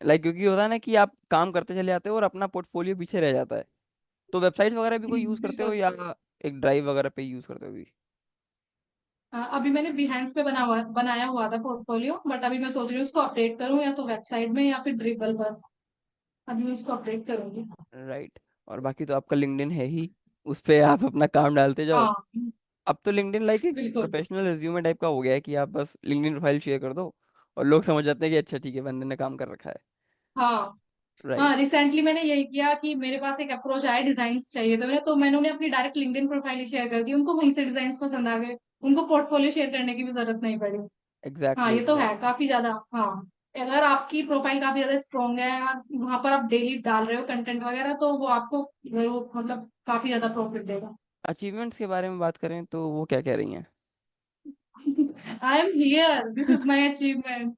क्योंकि होता है ना कि आप काम करते चले जाते हो और अपना पोर्टफोलियो पीछे रह जाता है। तो वेबसाइट वगैरह भी कोई यूज करते हो बिल्कुल। या एक ड्राइव वगैरह पे यूज करते हो भी? अभी मैंने बिहेंस पे बनाया हुआ था पोर्टफोलियो, बट अभी मैं सोच रही हूँ उसको अपडेट करूँ या तो वेबसाइट में या फिर ड्रिबल पर। अभी मैं उसको अपडेट करूंगी। राइट। और बाकी तो आपका लिंक्डइन है ही, उस पे आप अपना काम डालते जाओ। हाँ अब तो लिंक्डइन लाइक एक बिल्कुल। प्रोफेशनल रिज्यूमे टाइप का हो गया है कि आप बस लिंक्डइन प्रोफाइल शेयर कर दो और लोग समझ जाते हैं कि अच्छा ठीक है, बंदे ने काम कर रखा है। हाँ राइट। हाँ रिसेंटली मैंने यही किया कि मेरे पास एक अप्रोच आया, डिजाइन चाहिए तो मैंने उन्हें अपनी डायरेक्ट लिंक्डइन प्रोफाइल ही शेयर कर दी, उनको वहीं से डिजाइन पसंद आ गए, उनको पोर्टफोलियो शेयर करने की भी जरूरत नहीं पड़ी। हाँ एग्जैक्टली ये तो है एग्जैक्टली। काफी ज्यादा। हाँ अगर आपकी प्रोफाइल काफी ज्यादा स्ट्रांग है और वहां पर आप डेली डाल रहे हो कंटेंट वगैरह, तो वो आपको जरूर मतलब काफी ज्यादा प्रॉफिट देगा। अचीवमेंट्स के बारे में बात करें तो वो क्या कह रही हैं? I am here, this is my achievement.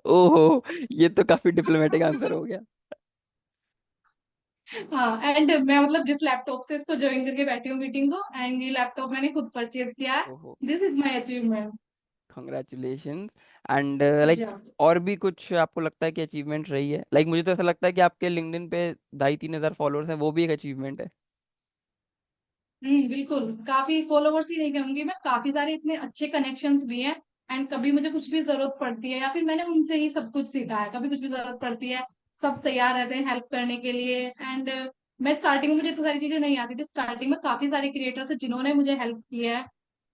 ओहो, ये तो काफी डिप्लोमेटिक आंसर हो गया। हाँ एंड मैं मतलब जिस लैपटॉप से इसको ज्वाइन करके बैठी हूँ मीटिंग को, एंड ये लैपटॉप मैंने खुद परचेज किया है। ओहो। This is my achievement. Congratulations. And like या और भी कुछ आपको लगता है कि अचीवमेंट रही है? लाइक मुझे तो ऐसा लगता है कि आपके लिंक्डइन पे 2,500-3,000 फॉलोअर्स हैं, वो भी एक अचीवमेंट है। बिल्कुल, काफी फॉलोवर्स ही नहीं कहूंगी मैं, काफी सारे इतने अच्छे कनेक्शंस भी हैं। एंड कभी मुझे कुछ भी जरूरत पड़ती है या फिर मैंने उनसे ही सब कुछ सीखा है, कभी कुछ भी जरूरत पड़ती है सब तैयार रहते हैं हेल्प करने के लिए। एंड मैं स्टार्टिंग में मुझे तो सारी चीजें नहीं आती थी, स्टार्टिंग में काफी सारे क्रिएटर्स हैं जिन्होंने मुझे हेल्प किया है।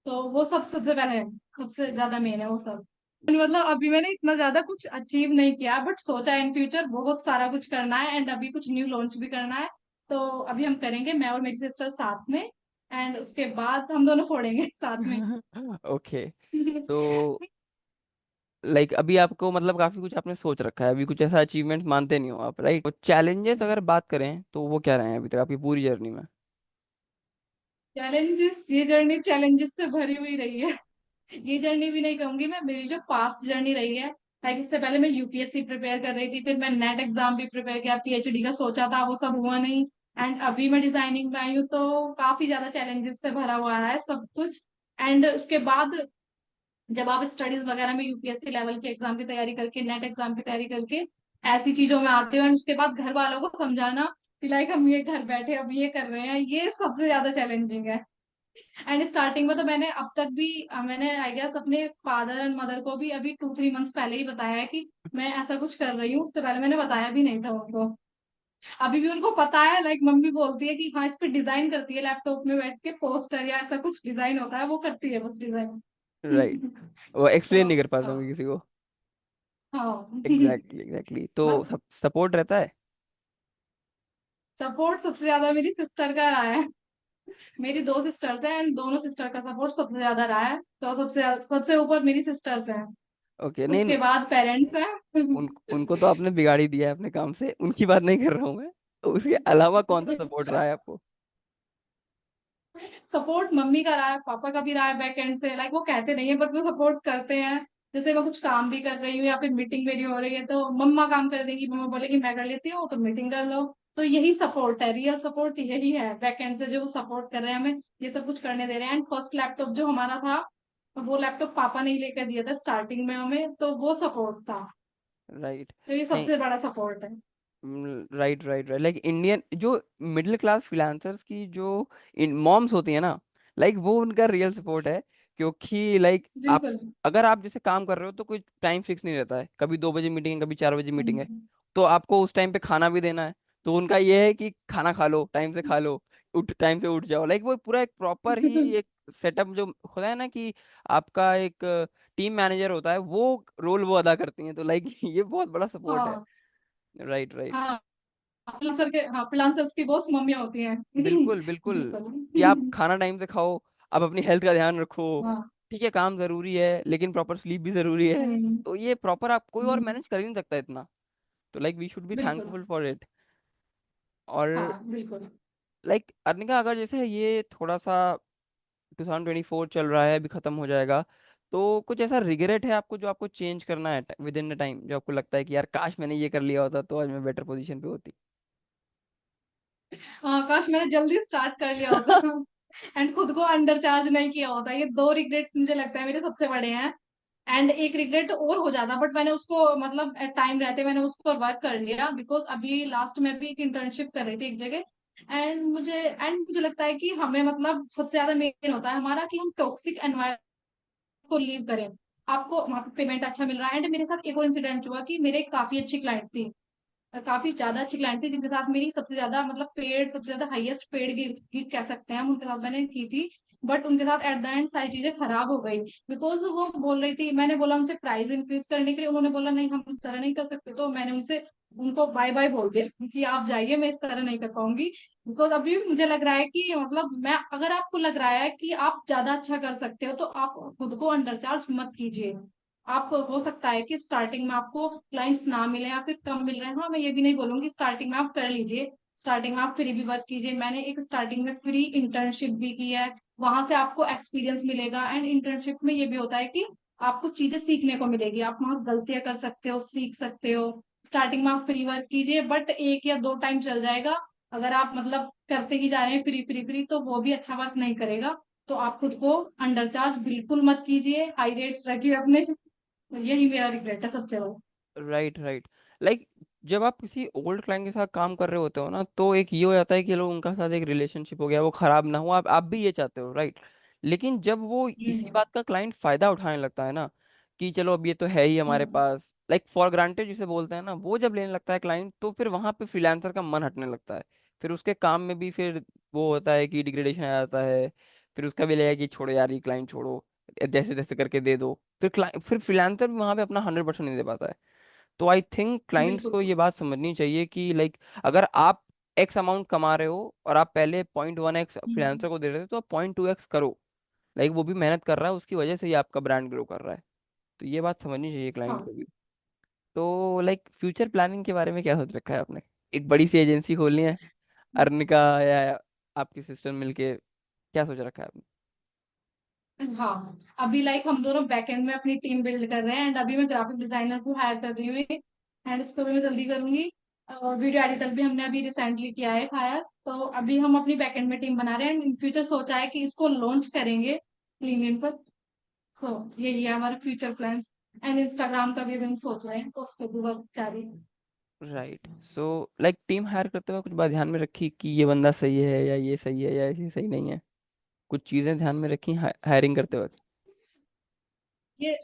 तो वो सब सबसे पहले है, सबसे ज्यादा मेन है वो सब। मतलब अभी मैंने इतना ज्यादा कुछ अचीव नहीं किया, बट सोचा इन फ्यूचर बहुत सारा कुछ करना है एंड अभी कुछ न्यू लॉन्च भी करना है। तो अभी हम करेंगे, मैं और मेरी सिस्टर साथ में। एंड उसके बाद हम दोनों फोड़ेंगे साथ में। ओके। तो लाइक अभी आपको मतलब काफी कुछ आपने सोच रखा है, अभी कुछ ऐसा अचीवमेंट मानते नहीं हो आप, राइट? तो चैलेंजेस अगर बात करें तो वो क्या रहे हैं अभी तक आपकी पूरी जर्नी में? चैलेंजेस, ये जर्नी चैलेंजेस से भरी हुई रही है। ये जर्नी भी नहीं कहूंगी मैं, मेरी जो पास्ट जर्नी रही है, लाइक इससे पहले मैं यूपीएससी प्रिपेयर कर रही थी, फिर मैं नेट एग्जाम भी प्रिपेयर किया, पीएचडी का सोचा था, वो सब हुआ नहीं। एंड अभी मैं डिजाइनिंग में आई हूँ, तो काफी ज्यादा चैलेंजेस से भरा हुआ है सब कुछ। एंड उसके बाद जब आप स्टडीज वगैरह में यूपीएससी लेवल के एग्जाम की तैयारी करके, नेट एग्जाम की तैयारी करके ऐसी चीजों में आते हो, एंड उसके बाद घर वालों को समझाना कि लाइक हम ये घर बैठे अब ये कर रहे हैं, ये सबसे ज्यादा चैलेंजिंग है। एंड स्टार्टिंग में तो मैंने अब तक भी मैंने आई गेस अपने फादर एंड मदर को भी अभी 2-3 मंथ्स पहले ही बताया है कि मैं ऐसा कुछ कर रही हूँ, उससे पहले मैंने बताया भी नहीं था उनको। अभी भी उनको पता है, लाइक मम्मी बोलती है कि हाँ इस पे डिजाइन करती है, लैपटॉप में बैठ के पोस्टर या ऐसा कुछ डिजाइन होता है वो करती है बस डिजाइन। राइट। वो एक्सप्लेन तो नहीं कर पाते होंगे हाँ। किसी को। हाँ। एग्जैक्टली एग्जैक्टली, तो बस सपोर्ट रहता है। सपोर्ट सबसे ज्यादा मेरी सिस्टर का रहा है। मेरी दो सिस्टर्स हैं एंड दोनों सिस्टर का सपोर्ट सबसे ज्यादा रहा है, तो सबसे ऊपर मेरी सिस्टर्स हैं। ओके, नहीं उसके बाद पेरेंट्स हैं। उनको तो आपने बिगाड़ ही दिया है अपने काम से, उनकी बात नहीं कर रहा हूँ मैं। तो उसके अलावा कौन सा सपोर्ट रहा है आपको? सपोर्ट मम्मी का रहा है, पापा का भी रहा है बैक एंड से, लाइक वो कहते नहीं है बट वो सपोर्ट करते हैं। जैसे मैं कुछ काम भी कर रही हूँ या फिर मीटिंग मेरी हो रही है तो मम्मा काम कर देगी, मम्मा बोलेगी मैं कर लेती हूँ तो मीटिंग कर लो। तो यही सपोर्ट है, रियल सपोर्ट यही है, बैक एंड से जो सपोर्ट कर रहे हैं हमें, ये सब कुछ करने दे रहे हैं। एंड फर्स्ट लैपटॉप जो हमारा था, वो लैपटॉप पापा ने ही लेकर दिया था स्टार्टिंग में हमें, तो वो सपोर्ट था। राइट। तो ये नहीं, सबसे बड़ा सपोर्ट है। Right right right, like Indian जो मिडिल क्लास फ्रीलांसर्स की जो मॉम्स होती है ना, लाइक वो उनका रियल सपोर्ट है। क्योंकि लाइक आप, बिल्कुल। अगर आप जैसे काम कर रहे हो तो कोई टाइम फिक्स नहीं रहता है, कभी 2 बजे मीटिंग है, कभी 4 बजे मीटिंग है, हम्म। तो आपको उस टाइम पे खाना भी देना है। तो उनका ये है कि खाना खा लो, टाइम से खा लो, उठ टाइम से उठ जाओ, लाइक वो पूरा एक प्रॉपर ही एक सेटअप जो होता है ना, कि आपका एक टीम मैनेजर होता है, वो रोल वो अदा करती हैं, तो लाइक ये बहुत बड़ा सपोर्ट है। हाँ। Right right. हाँ, फ्रीलांसर के, हाँ फ्रीलांसर्स की बॉस मम्मियाँ होती हैं। बिल्कुल बिल्कुल, कि आप बिल्कुल। खाना टाइम से खाओ, आप अपनी हेल्थ का ध्यान रखो। हाँ। ठीक है, काम जरूरी है लेकिन प्रॉपर स्लीप भी जरूरी है। हम्म। तो ये प्रॉपर आप कोई और हम्म। मैनेज कर ही नहीं सकता इतना। तो लाइक वी शुड बी बिल्कुल। Thankful for it. और हाँ बिल्कुल। लाइक अर्निका, अगर जैसे ये थोड़ा सा 2024 चल रहा है, अभी खत्म हो जाएगा, तो कुछ ऐसा रिग्रेट है आपको जो आपको चेंज करना है विद इन द टाइम, जो आपको लगता है कि यार काश मैंने ये कर लिया होता तो आज मैं बेटर पोजीशन पे होती? हाँ, काश मैंने जल्दी स्टार्ट कर लिया होता एंड खुद को अंडर चार्ज नहीं किया होता। ये दो रिग्रेट्स मुझे लगता है मेरे सबसे बड़े हैं। एंड एक रिग्रेट और हो जाता, बट मैंने उसको मतलब टाइम रहते मैंने उस पर वर्क कर लिया, बिकॉज अभी लास्ट में भी एक इंटर्नशिप कर रही थी एक जगह। एंड मुझे लगता है कि हमें मतलब सबसे ज्यादा मेन होता है हमारा कि हम टॉक्सिक एनवायरमेंट को लीव करें। आपको वहाँ पे पेमेंट अच्छा मिल रहा है। एंड मेरे साथ एक और इंसिडेंट हुआ कि मेरे एक काफी अच्छी क्लाइंट थी, काफी ज्यादा अच्छी क्लाइंट थी, जिनके साथ मेरी सबसे ज्यादा मतलब पेड, सबसे ज्यादा हाईएस्ट पेड गिग कह सकते हैं हम, उनके साथ मैंने की थी। बट उनके साथ एट द एंड सारी चीजें खराब हो गई, बिकॉज वो बोल रही थी, मैंने बोला उनसे प्राइस इंक्रीज करने के लिए, उन्होंने बोला नहीं हम इस तरह नहीं कर सकते, तो मैंने उनसे उनको बाय बाय बोल दिया कि आप जाइए, मैं इस तरह नहीं कर पाऊंगी। बिकॉज अभी मुझे लग रहा है कि मतलब मैं, अगर आपको लग रहा है कि आप ज्यादा अच्छा कर सकते हो तो आप खुद को अंडर चार्ज मत कीजिए। आप, हो सकता है कि स्टार्टिंग में आपको क्लाइंट्स ना मिले या फिर कम मिल रहे हैं, हाँ मैं ये भी नहीं बोलूंगी स्टार्टिंग में आप कर लीजिए, स्टार्टिंग में आप फ्री भी वर्क कीजिए। मैंने एक स्टार्टिंग में फ्री इंटर्नशिप भी की है, वहां से आपको एक्सपीरियंस मिलेगा। एंड इंटर्नशिप में ये भी होता है कि आपको चीजें सीखने को मिलेगी, आप वहां गलतियां कर सकते हो, सीख सकते हो। स्टार्टिंग में आप फ्री वर्क कीजिए, बट 1 या 2 टाइम चल जाएगा। अगर आप मतलब करते ही जा रहे हैं फ्री फ्री फ्री तो वो भी अच्छा वर्क नहीं करेगा। तो आप खुद को अंडर चार्ज बिल्कुल मत कीजिए, हाई रेट्स रखिए अपने। तो यही मेरा रिग्रेट है सबसे बड़ा। Right right. लाइक जब आप किसी ओल्ड क्लाइंट के साथ काम कर रहे होते हो ना, तो एक ये हो जाता है कि लोग उनका साथ एक रिलेशनशिप हो गया, वो खराब ना हो, आप भी ये चाहते हो, राइट। लेकिन जब वो इसी हम्म। बात का क्लाइंट फायदा उठाने लगता है ना, कि चलो अब ये तो है ही हमारे हम्म। पास, लाइक फॉर ग्रांटेड जिसे बोलते हैं ना, वो जब लेने लगता है क्लाइंट, तो फिर वहां पे फ्रीलांसर का मन हटने लगता है। फिर उसके काम में भी फिर वो होता है कि डिग्रेडेशन आ जाता है। फिर उसका भी लगेगा कि छोड़ो यार, ये क्लाइंट छोड़ो, जैसे तैसे करके दे दो। फिर फ्रीलांसर भी वहां पे अपना 100% नहीं दे पाता है। तो आई थिंक क्लाइंट्स बिल्कुल। को ये बात समझनी चाहिए कि लाइक अगर आप एक्स अमाउंट कमा रहे हो और आप पहले 0.1x हम्म। फ्रीलांसर को दे रहे थे, तो आप 0.2x करो। लाइक वो भी मेहनत कर रहा है, उसकी वजह से ही आपका ब्रांड ग्रो कर रहा है। तो ये बात समझनी चाहिए क्लाइंट हाँ। को भी। तो लाइक फ्यूचर प्लानिंग के बारे में क्या सोच रखा है आपने? एक बड़ी सी एजेंसी खोलनी है, अर्न का, या आपकी सिस्टम मिलके, क्या सोच रखा है आपने? हाँ, अभी लाइक हम दोनों बैकएंड में अपनी टीम बिल्ड कर रहे हैं, एंड अभी मैं ग्राफिक डिजाइनर को हायर कर रही हूँ, एंड उसको भी मैं जल्दी करूंगी। और वीडियो एडिटर भी हमने अभी रिसेंटली किया है हायर। तो अभी हम अपनी बैकएंड में टीम बना रहे हैं, एंड इन फ्यूचर सोचा है कि इसको लॉन्च करेंगे लिंक्डइन पर। सो यही है हमारा फ्यूचर प्लान्स। एंड इंस्टाग्राम का भी अभी हम सोच रहे हैं, तो उस पर भी वर्क जारी है। Right. So like team hire करते हुए कुछ बात ध्यान में रखी कि ये बंदा सही है या ये सही है या ऐसी सही नहीं है? कुछ चीजें ध्यान में रखी हायरिंग करते वक्त? ये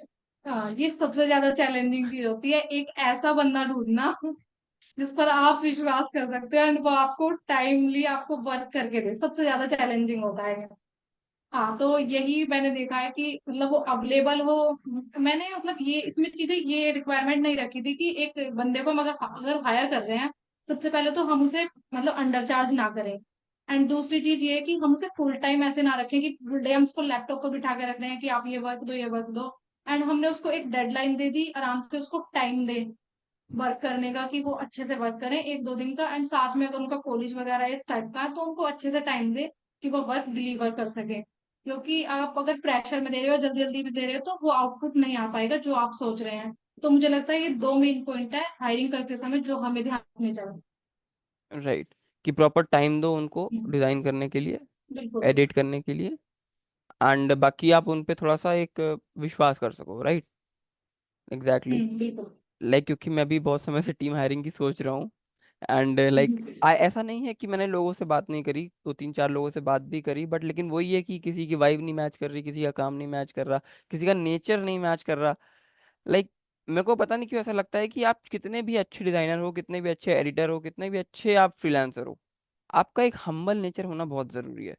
हाँ, ये सबसे ज्यादा चैलेंजिंग चीज होती है, एक ऐसा बंदा ढूंढना जिस पर आप विश्वास कर सकते हो, एंड वो आपको टाइमली आपको वर्क करके दे, सबसे ज्यादा चैलेंजिंग होता है। हाँ, तो यही मैंने देखा है कि मतलब वो अवेलेबल हो। मैंने मतलब ये इसमें चीजें ये रिक्वायरमेंट नहीं रखी थी कि एक बंदे को हम अगर हायर कर रहे हैं, सबसे पहले तो हम उसे मतलब अंडर चार्ज ना करें। एंड दूसरी चीज ये है कि हम उसे फुल टाइम ऐसे ना रखें कि फुल डे हम उसको लैपटॉप पर बिठा के रख रहे हैं कि आप ये वर्क दो, ये वर्क दो। एंड हमने उसको एक डेडलाइन दे दी, आराम से उसको टाइम दे वर्क करने का, कि वो अच्छे से वर्क करें 1-2 दिन का। एंड साथ में अगर उनका कॉलेज वगैरह इस टाइप का है, तो उनको अच्छे से टाइम दे कि वो वर्क डिलीवर कर सके। क्योंकि आप अगर प्रेशर में दे रहे हो, जल्दी जल्दी में दे रहे हो, तो वो आउटपुट नहीं आ पाएगा जो आप सोच रहे हैं। तो मुझे लगता है ये दो मेन पॉइंट है हायरिंग करते समय जो हमें ध्यान रखने चाहिए। राइट। कि प्रॉपर टाइम दो उनको हम्म, डिजाइन करने के लिए, बिल्कुल। एडिट करने के लिए, एंड बाकी आप उन पे थोड़ा सा एक विश्वास कर सको, राइट। एग्जैक्टली। बिल्कुल। लाइक क्योंकि मैं भी बहुत समय से टीम हायरिंग की सोच रहा हूँ। एंड लाइक हम्म। ऐसा नहीं है कि मैंने लोगों से बात नहीं करी, 2 3 4 लोगों से बात भी करी, बट लेकिन वही है कि किसी की वाइब नहीं मैच कर रही, किसी का काम नहीं मैच कर रहा, किसी का नेचर नहीं मैच कर रहा। लाइक मेरे को पता नहीं क्यों ऐसा लगता है कि आप कितने भी अच्छे डिजाइनर हो, कितने भी अच्छे एडिटर हो, कितने भी अच्छे आप फ्रीलांसर हो, आपका एक हम्बल नेचर होना बहुत जरूरी है।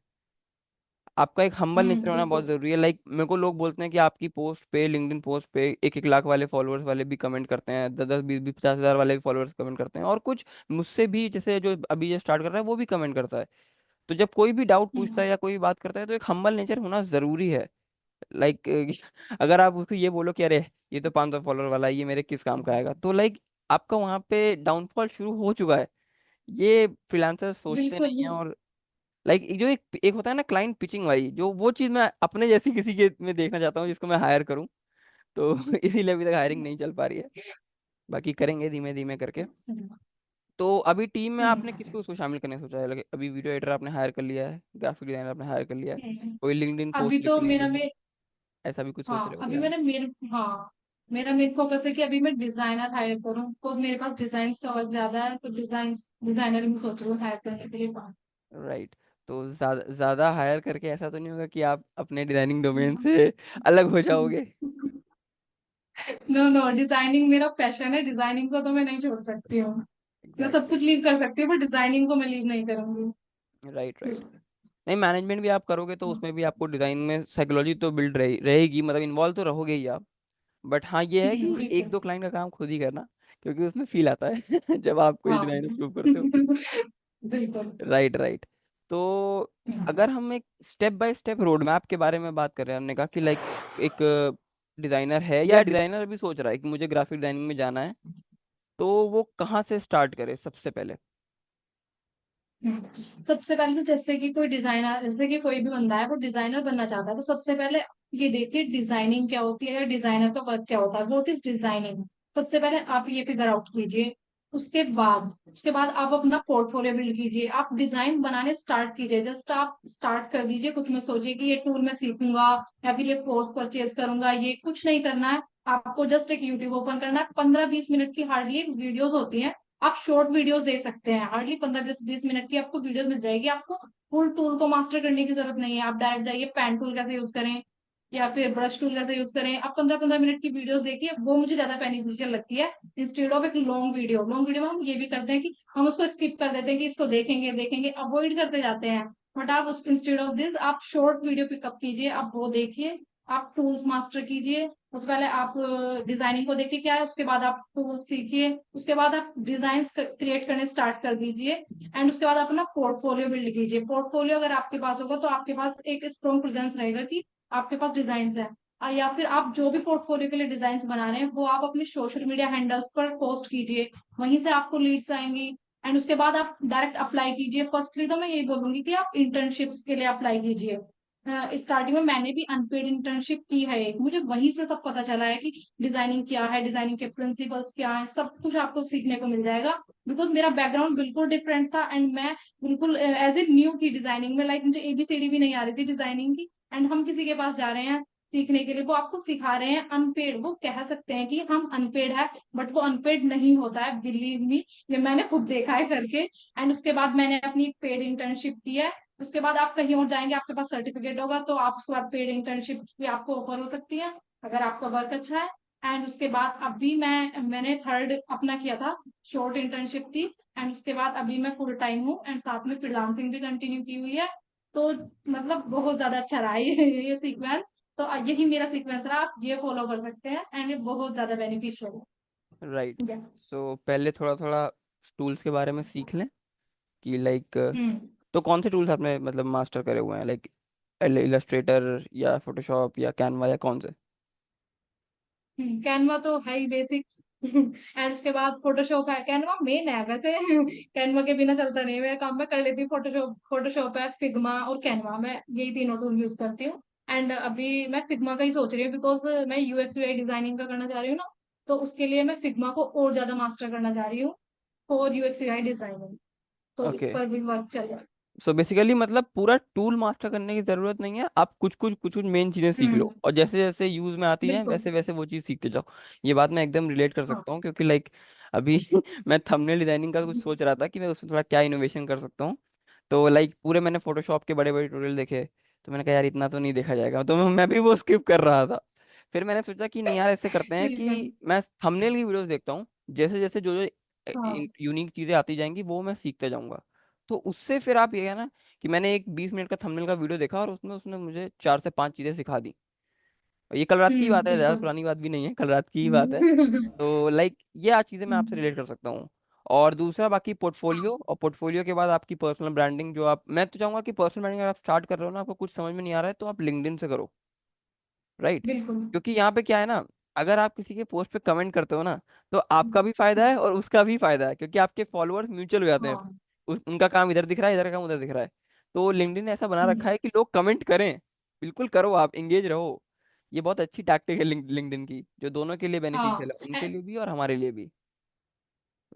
आपका एक हम्बल नेचर होना बहुत बिल्कुल। जरूरी है। लाइक मेरे को लोग बोलते हैं कि आपकी पोस्ट पे, लिंक्डइन पोस्ट पे 1 1 लाख वाले फॉलोअर्स वाले भी कमेंट करते हैं, 10 10 20 20 50 हजार वाले भी फॉलोअर्स कमेंट करते हैं, और कुछ मुझसे भी जैसे जो अभी ये स्टार्ट कर रहा है वो भी कमेंट करता है। तो जब कोई भी डाउट पूछता हम्म। है या कोई भी बात करता है, तो एक हम्बल नेचर होना जरूरी है। लाइक अगर आप उसको ये बोलो कि अरे ये तो 500 फॉलोअर वाला है, ये मेरे किस काम का आएगा, तो लाइक आपका वहां पे डाउनफॉल शुरू हो चुका है। ये फ्रीलांसर सोचते बिल्कुल। नहीं है। और लाइक जो एक एक होता है ना क्लाइंट पिचिंग वाली, जो वो चीज मैं अपने जैसी किसी के में देखना चाहता हूँ जिसको मैं हायर करूँ। तो इसीलिए अभी तक हायरिंग नहीं चल पा रही है। बाकी करेंगे धीमे धीमे करके। हम्म। तो अभी टीम में आपने हम्म। किसको उसको शामिल करने सोचा है? like, अभी वीडियो एडिटर आपने हायर कर लिया है, ग्राफिक डिजाइनर आपने हायर कर लिया है, कोई लिंक्डइन अभी पोस्ट तो लिख ली मेरा होगी, में ऐसा भी कुछ सोच हाँ, रहे हो अभी क्या? मैंने मेरे हाँ, मेरा मेन फोकस है कि अभी मैं डिजाइनर हायर करूँ, तो मेरे पास डिजाइन का वर्क ज्यादा है, तो डिजाइनर में सोच रही हूँ हायर करने के लिए। राइट। तो ज्यादा ज्यादा हायर करके ऐसा तो नहीं होगा कि आप अपने डिजाइनिंग डोमेन से अलग हो जाओगे? नो नो, डिजाइनिंग मेरा पैशन है, डिजाइनिंग को तो मैं नहीं छोड़ सकती हूँ। मैं सब एग्जैक्टली। कुछ लीव कर सकती हूँ, पर डिजाइनिंग को मैं लीव नहीं करूंगी। Right right. नहीं, मैनेजमेंट भी आप करोगे तो उसमें भी आपको डिजाइन में साइकोलॉजी तो बिल्ड रहेगी, मतलब इन्वॉल्व तो रहोगे ही आप। बट हाँ, ये है कि एक बिल्कुल। दो क्लाइंट का काम खुद ही करना, क्योंकि उसमें फील आता है जब आप कोई हाँ। डिजाइन अप्रूव करते हो। बिल्कुल। Right right. तो अगर हम एक step by step road map के बारे में बात कर रहे हैं, हमने कहा कि लाइक एक डिजाइनर है या डिजाइनर भी सोच रहा है कि मुझे ग्राफिक डिजाइनिंग में जाना है, तो वो कहाँ से स्टार्ट करे सबसे पहले? सबसे पहले तो जैसे कि कोई भी बंदा है वो डिजाइनर बनना चाहता है, तो सबसे पहले ये देखिए डिजाइनिंग क्या होती है, डिजाइनर का वर्क क्या होता है, व्हाट इज डिजाइनिंग। सबसे पहले आप ये फिगर आउट कीजिए। उसके बाद आप अपना पोर्टफोलियो बिल्ड कीजिए, आप डिजाइन बनाने स्टार्ट कीजिए, जस्ट आप स्टार्ट कर दीजिए, कुछ में सोचिए कि ये टूल मैं सीखूंगा या फिर ये कोर्स परचेज करूंगा, ये कुछ नहीं करना है। आपको जस्ट एक यूट्यूब ओपन करना है, 15-20 मिनट की हार्डली वीडियोस होती हैं। आप शॉर्ट वीडियोस देख सकते हैं, हार्डली 15-20 मिनट की आपको वीडियोस मिल जाएगी। आपको फुल टूल को मास्टर करने की जरूरत नहीं है, आप डायरेक्ट जाइए पेन टूल कैसे यूज करें या फिर ब्रश टूल कैसे यूज करें, आप 15-15 मिनट की वीडियोस देखिए, वो मुझे ज्यादा बेनिफिशियल लगती है इंस्टेड ऑफ एक लॉन्ग वीडियो में हम ये भी करते हैं कि हम उसको स्किप कर देते हैं कि इसको देखेंगे देखेंगे, अवॉइड करते जाते हैं। बट आप उस इंस्टेड ऑफ दिस आप शॉर्ट वीडियो पिकअप कीजिए, आप वो देखिए, आप टूल्स मास्टर कीजिए। उससे पहले आप डिजाइनिंग को देखिए क्या है, उसके बाद आप टूल्स सीखिए, उसके बाद आप डिजाइन क्रिएट करने स्टार्ट कर दीजिए। एंड उसके बाद आप अपना पोर्टफोलियो बिल्ड कीजिए। पोर्टफोलियो अगर आपके पास होगा तो आपके पास एक स्ट्रॉन्ग प्रेजेंस रहेगा कि आपके पास डिजाइन है। या फिर आप जो भी पोर्टफोलियो के लिए डिजाइन बना रहे हैं वो आप अपने सोशल मीडिया हैंडल्स पर पोस्ट कीजिए, वहीं से आपको लीड्स आएंगी। एंड उसके बाद आप डायरेक्ट अप्लाई कीजिए। फर्स्टली तो मैं यही बोलूंगी कि आप इंटर्नशिप्स के लिए अप्लाई कीजिए। स्टार्टिंग में मैंने भी अनपेड इंटर्नशिप की है एक, मुझे वहीं से सब पता चला है कि डिजाइनिंग क्या है, डिजाइनिंग के प्रिंसिपल्स क्या है, सब कुछ आपको सीखने को मिल जाएगा। बिकॉज मेरा बैकग्राउंड बिल्कुल डिफरेंट था एंड मैं बिल्कुल एज ए न्यू थी डिजाइनिंग में, लाइक मुझे एबीसीडी भी नहीं आ रही थी डिजाइनिंग की। एंड हम किसी के पास जा रहे हैं सीखने के लिए, वो आपको सिखा रहे हैं अनपेड, वो कह सकते हैं कि हम अनपेड है, बट वो अनपेड नहीं होता है, बिलीव मी, ये मैंने खुद देखा है करके। एंड उसके बाद मैंने अपनी पेड इंटर्नशिप की है। उसके बाद आप कहीं और जाएंगे, आपके पास सर्टिफिकेट होगा तो आप उसके बाद पेड इंटर्नशिप भी आपको ऑफर हो सकती है अगर आपका वर्क अच्छा है। एंड उसके बाद अभी मैंने थर्ड अपना किया था, शॉर्ट इंटर्नशिप थी। एंड उसके बाद अभी मैं फुल टाइम हूँ एंड साथ में फ्रीलांसिंग भी कंटिन्यू की हुई है। तो मतलब बहुत ज्यादा अच्छा रहा है ये सीक्वेंस। तो यही मेरा सीक्वेंस रहा, आप ये फॉलो कर सकते हैं एंड ये बहुत ज्यादा बेनिफिशियल राइट। है। सो पहले थोड़ा थोड़ा टूल्स के बारे में सीख लें कि लाइक, हम्म तो कौन से टूल्स आपने मतलब मास्टर करे हुए हैं, लाइक इलस्ट्रेटर या फोटोशॉप या कैनवा या कौन से? कैनवा तो है ही बेसिक्स एंड उसके बाद फोटोशॉप है, कैनवा मेन है वैसे कैनवा के बिना चलता नहीं है मेरा काम, मैं कर लेती हूँ। फोटोशॉप फोटोशॉप है, फिग्मा और कैनवा, मैं यही तीनों टूल यूज करती हूँ। एंड अभी मैं फिग्मा का ही सोच रही हूँ बिकॉज मैं यूएक्स यूआई डिजाइनिंग का करना चाह रही हूँ ना, तो उसके लिए मैं फिग्मा को और ज्यादा मास्टर करना चाह रही हूँ फॉर यूएक्स यूआई डिजाइनिंग। तो इस ओके। पर भी वर्क चल रहा है। सो बेसिकली मतलब पूरा टूल मास्टर करने की जरूरत नहीं है, आप कुछ कुछ मेन चीजें सीख लो और जैसे जैसे यूज में आती हैं बिल्कुल। वैसे वैसे वो चीज सीखते जाओ। ये बात मैं एकदम रिलेट कर हाँ। सकता हूँ क्योंकि लाइक अभी मैं थंबनेल डिजाइनिंग का कुछ सोच रहा था कि मैं उसमें थोड़ा क्या इनोवेशन कर सकता हूँ। तो लाइक पूरे मैंने फोटोशॉप के बड़े बड़े ट्यूटोरियल देखे, तो मैंने कहा यार इतना तो नहीं देखा जाएगा, तो मैं भी वो स्किप कर रहा था। फिर मैंने सोचा कि नहीं यार ऐसे करते हैं बिल्कुल। कि मैं थंबनेल की वीडियोस देखता हूँ, जैसे जैसे जो जो हाँ। यूनिक चीजें आती जाएंगी वो मैं सीखता जाऊंगा। तो उससे फिर आप ये है ना कि मैंने एक 20 मिनट का थंबनेल का वीडियो देखा और उसमें उसने मुझे 4 से 5 चीजें सिखा दी। और ये कल रात की बात है, ज्यादा बिल्कुल। पुरानी बात भी नहीं है, कल रात की ही बात है। तो लाइक ये आज चीजें मैं आपसे रिलेट कर सकता हूँ। और दूसरा बाकी पोर्टफोलियो, और पोर्टफोलियो के बाद आपकी पर्सनल ब्रांडिंग, जो आप, मैं तो चाहूंगा कि पर्सनल ब्रांडिंग अगर आप स्टार्ट कर रहे हो ना, आपको कुछ समझ में नहीं आ रहा है तो आप लिंक्डइन से करो। राइट। बिल्कुल। क्योंकि यहाँ पे क्या है ना, अगर आप किसी के पोस्ट पे कमेंट करते हो ना, तो आपका भी फायदा है और उसका भी फायदा है, क्योंकि आपके फॉलोअर्स म्यूचुअल हो जाते हैं। हाँ। उनका काम इधर दिख रहा है, इधर का काम उधर दिख रहा है। तो लिंक्डइन ने ऐसा बना हम्म, रखा है कि लोग कमेंट करें, बिल्कुल करो, आप एंगेज रहो। ये बहुत अच्छी टैक्टिक है लिंक्डइन की, जो दोनों के लिए बेनिफिशियल हाँ। है, उनके लिए भी और हमारे लिए भी।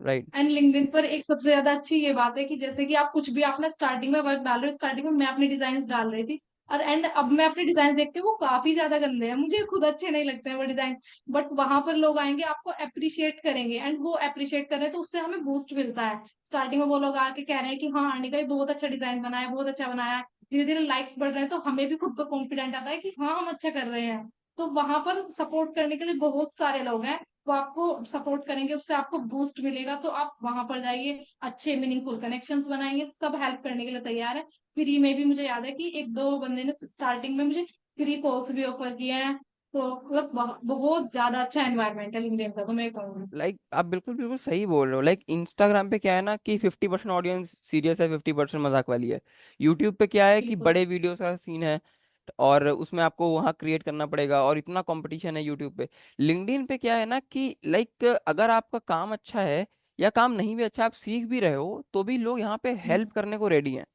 राइट। एंड लिंक्डइन पर एक सबसे ज्यादा अच्छी ये बात है कि जैसे कि आप कुछ भी आपने स्टार्टिंग में वर्क डाल रहे हो, स्टार्टिंग में मैं अपने डिजाइन डाल रही थी और एंड अब मैं अपने डिजाइन देखती हूँ वो काफी ज्यादा गंदे हैं, मुझे खुद अच्छे नहीं लगते हैं वो डिजाइन। बट वहां पर लोग आएंगे आपको अप्रिशिएट करेंगे एंड वो अप्रिशिएट कर रहे हैं तो उससे हमें बूस्ट मिलता है। स्टार्टिंग में वो लोग आके कह रहे हैं कि हाँ अर्निका ये बहुत अच्छा डिजाइन बनाया है, बहुत अच्छा बनाया है, धीरे धीरे लाइक्स बढ़ रहे हैं तो हमें भी खुद पर कॉन्फिडेंट आता है कि हाँ हम अच्छा कर रहे हैं। तो वहां पर सपोर्ट करने के लिए बहुत सारे लोग हैं, वो आपको सपोर्ट करेंगे, उससे आपको बूस्ट मिलेगा, तो आप वहां पर जाइए, अच्छे मीनिंगफुल कनेक्शंस बनाइए, सब हेल्प करने के लिए तैयार है। फ्री में भी मुझे याद है कि एक दो बंदे ने स्टार्टिंग में मुझे फ्री कॉल्स भी ऑफर किए हैं। तो मतलब बहुत ज्यादा अच्छा एनवायरमेंट है लिंक्डइन का, तो मैं कहूँगी। लाइक आप बिल्कुल बिल्कुल सही बोल रहे हो। लाइक इंस्टाग्राम पे क्या है ना कि 50% ऑडियंस सीरियस है, 50% मजाक वाली है। यूट्यूब पे क्या है कि बिल्कुल। बड़े वीडियोस का सीन है, और उसमें आपको वहाँ क्रिएट करना पड़ेगा और इतना कंपटीशन है यूट्यूब पे। लिंक्डइन पे क्या है ना कि लाइक अगर आपका काम अच्छा है या काम नहीं भी अच्छा, आप सीख भी रहे हो, तो भी लोग यहाँ पे हेल्प करने को रेडी हैं।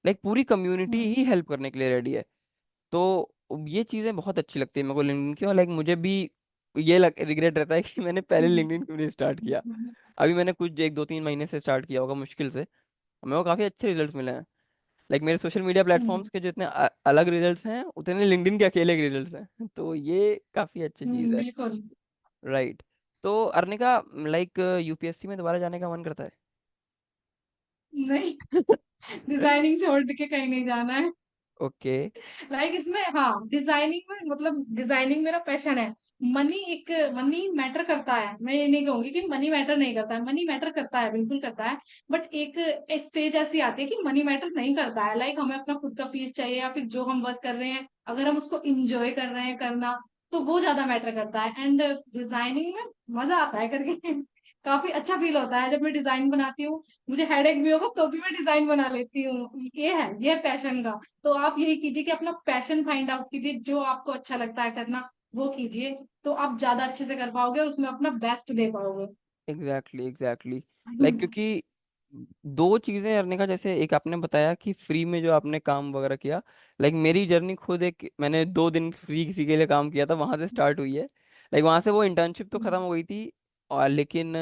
लाइक पूरी कम्युनिटी हम्म, ही हेल्प करने के लिए रेडी है। तो ये चीज़ें बहुत अच्छी लगती है मेरे को लिंक्डइन की, और लाइक मुझे भी ये रिग्रेट रहता है कि मैंने पहले हम्म, लिंक्डइन क्यों नहीं स्टार्ट किया। अभी मैंने कुछ 1 2 3 महीने से स्टार्ट किया होगा मुश्किल से, मेरे को काफी अच्छे रिजल्ट्स मिले हैं। लाइक मेरे सोशल मीडिया प्लेटफॉर्म्स के जो इतने अलग रिजल्ट्स हैं, उतने लिंक्डइन के अकेले के रिजल्ट्स हैं। तो ये काफी अच्छी चीज है। बिल्कुल। राइट। तो अर्निका, लाइक यूपीएससी में दोबारा जाने का मन करता है? नहीं, डिजाइनिंग छोड़ के कहीं नहीं जाना है। ओके। इसमें हाँ, डिजाइनिंग में मतलब डिजाइनिंग मेरा पैशन है। मनी मैटर करता है, मैं ये नहीं कहूंगी कि मनी मैटर नहीं करता है, मनी मैटर करता है, बिल्कुल करता है। बट एक स्टेज ऐसी आती है कि मनी मैटर नहीं करता है। हमें अपना खुद का पीस चाहिए, या फिर जो हम वर्क कर रहे हैं अगर हम उसको इंजॉय कर रहे हैं करना, तो वो ज्यादा मैटर करता है। एंड डिजाइनिंग में मजा आता है करके। काफी अच्छा फील होता है जब मैं डिजाइन बनाती हूँ। मुझे हेडेक भी होगा तो भी मैं डिजाइन बना लेती हूँ। ये पैशन का। तो आप यही कीजिए कि अपना पैशन फाइंड आउट कीजिए, जो आपको अच्छा लगता है करना वो कीजिए। तो आप ज्यादा अच्छे से कर पाओगे और उसमें अपना बेस्ट दे पाओगे। Exactly exactly. लाइक क्योंकि दो चीजें करने का, जैसे एक आपने बताया कि फ्री में जो आपने काम वगैरह किया, लाइक मेरी जर्नी खुद एक, मैंने 2 दिन फ्री किसी के लिए काम किया था, वहां से स्टार्ट हुई है। लाइक वहां से वो इंटर्नशिप तो खत्म हो गई थी, और लेकिन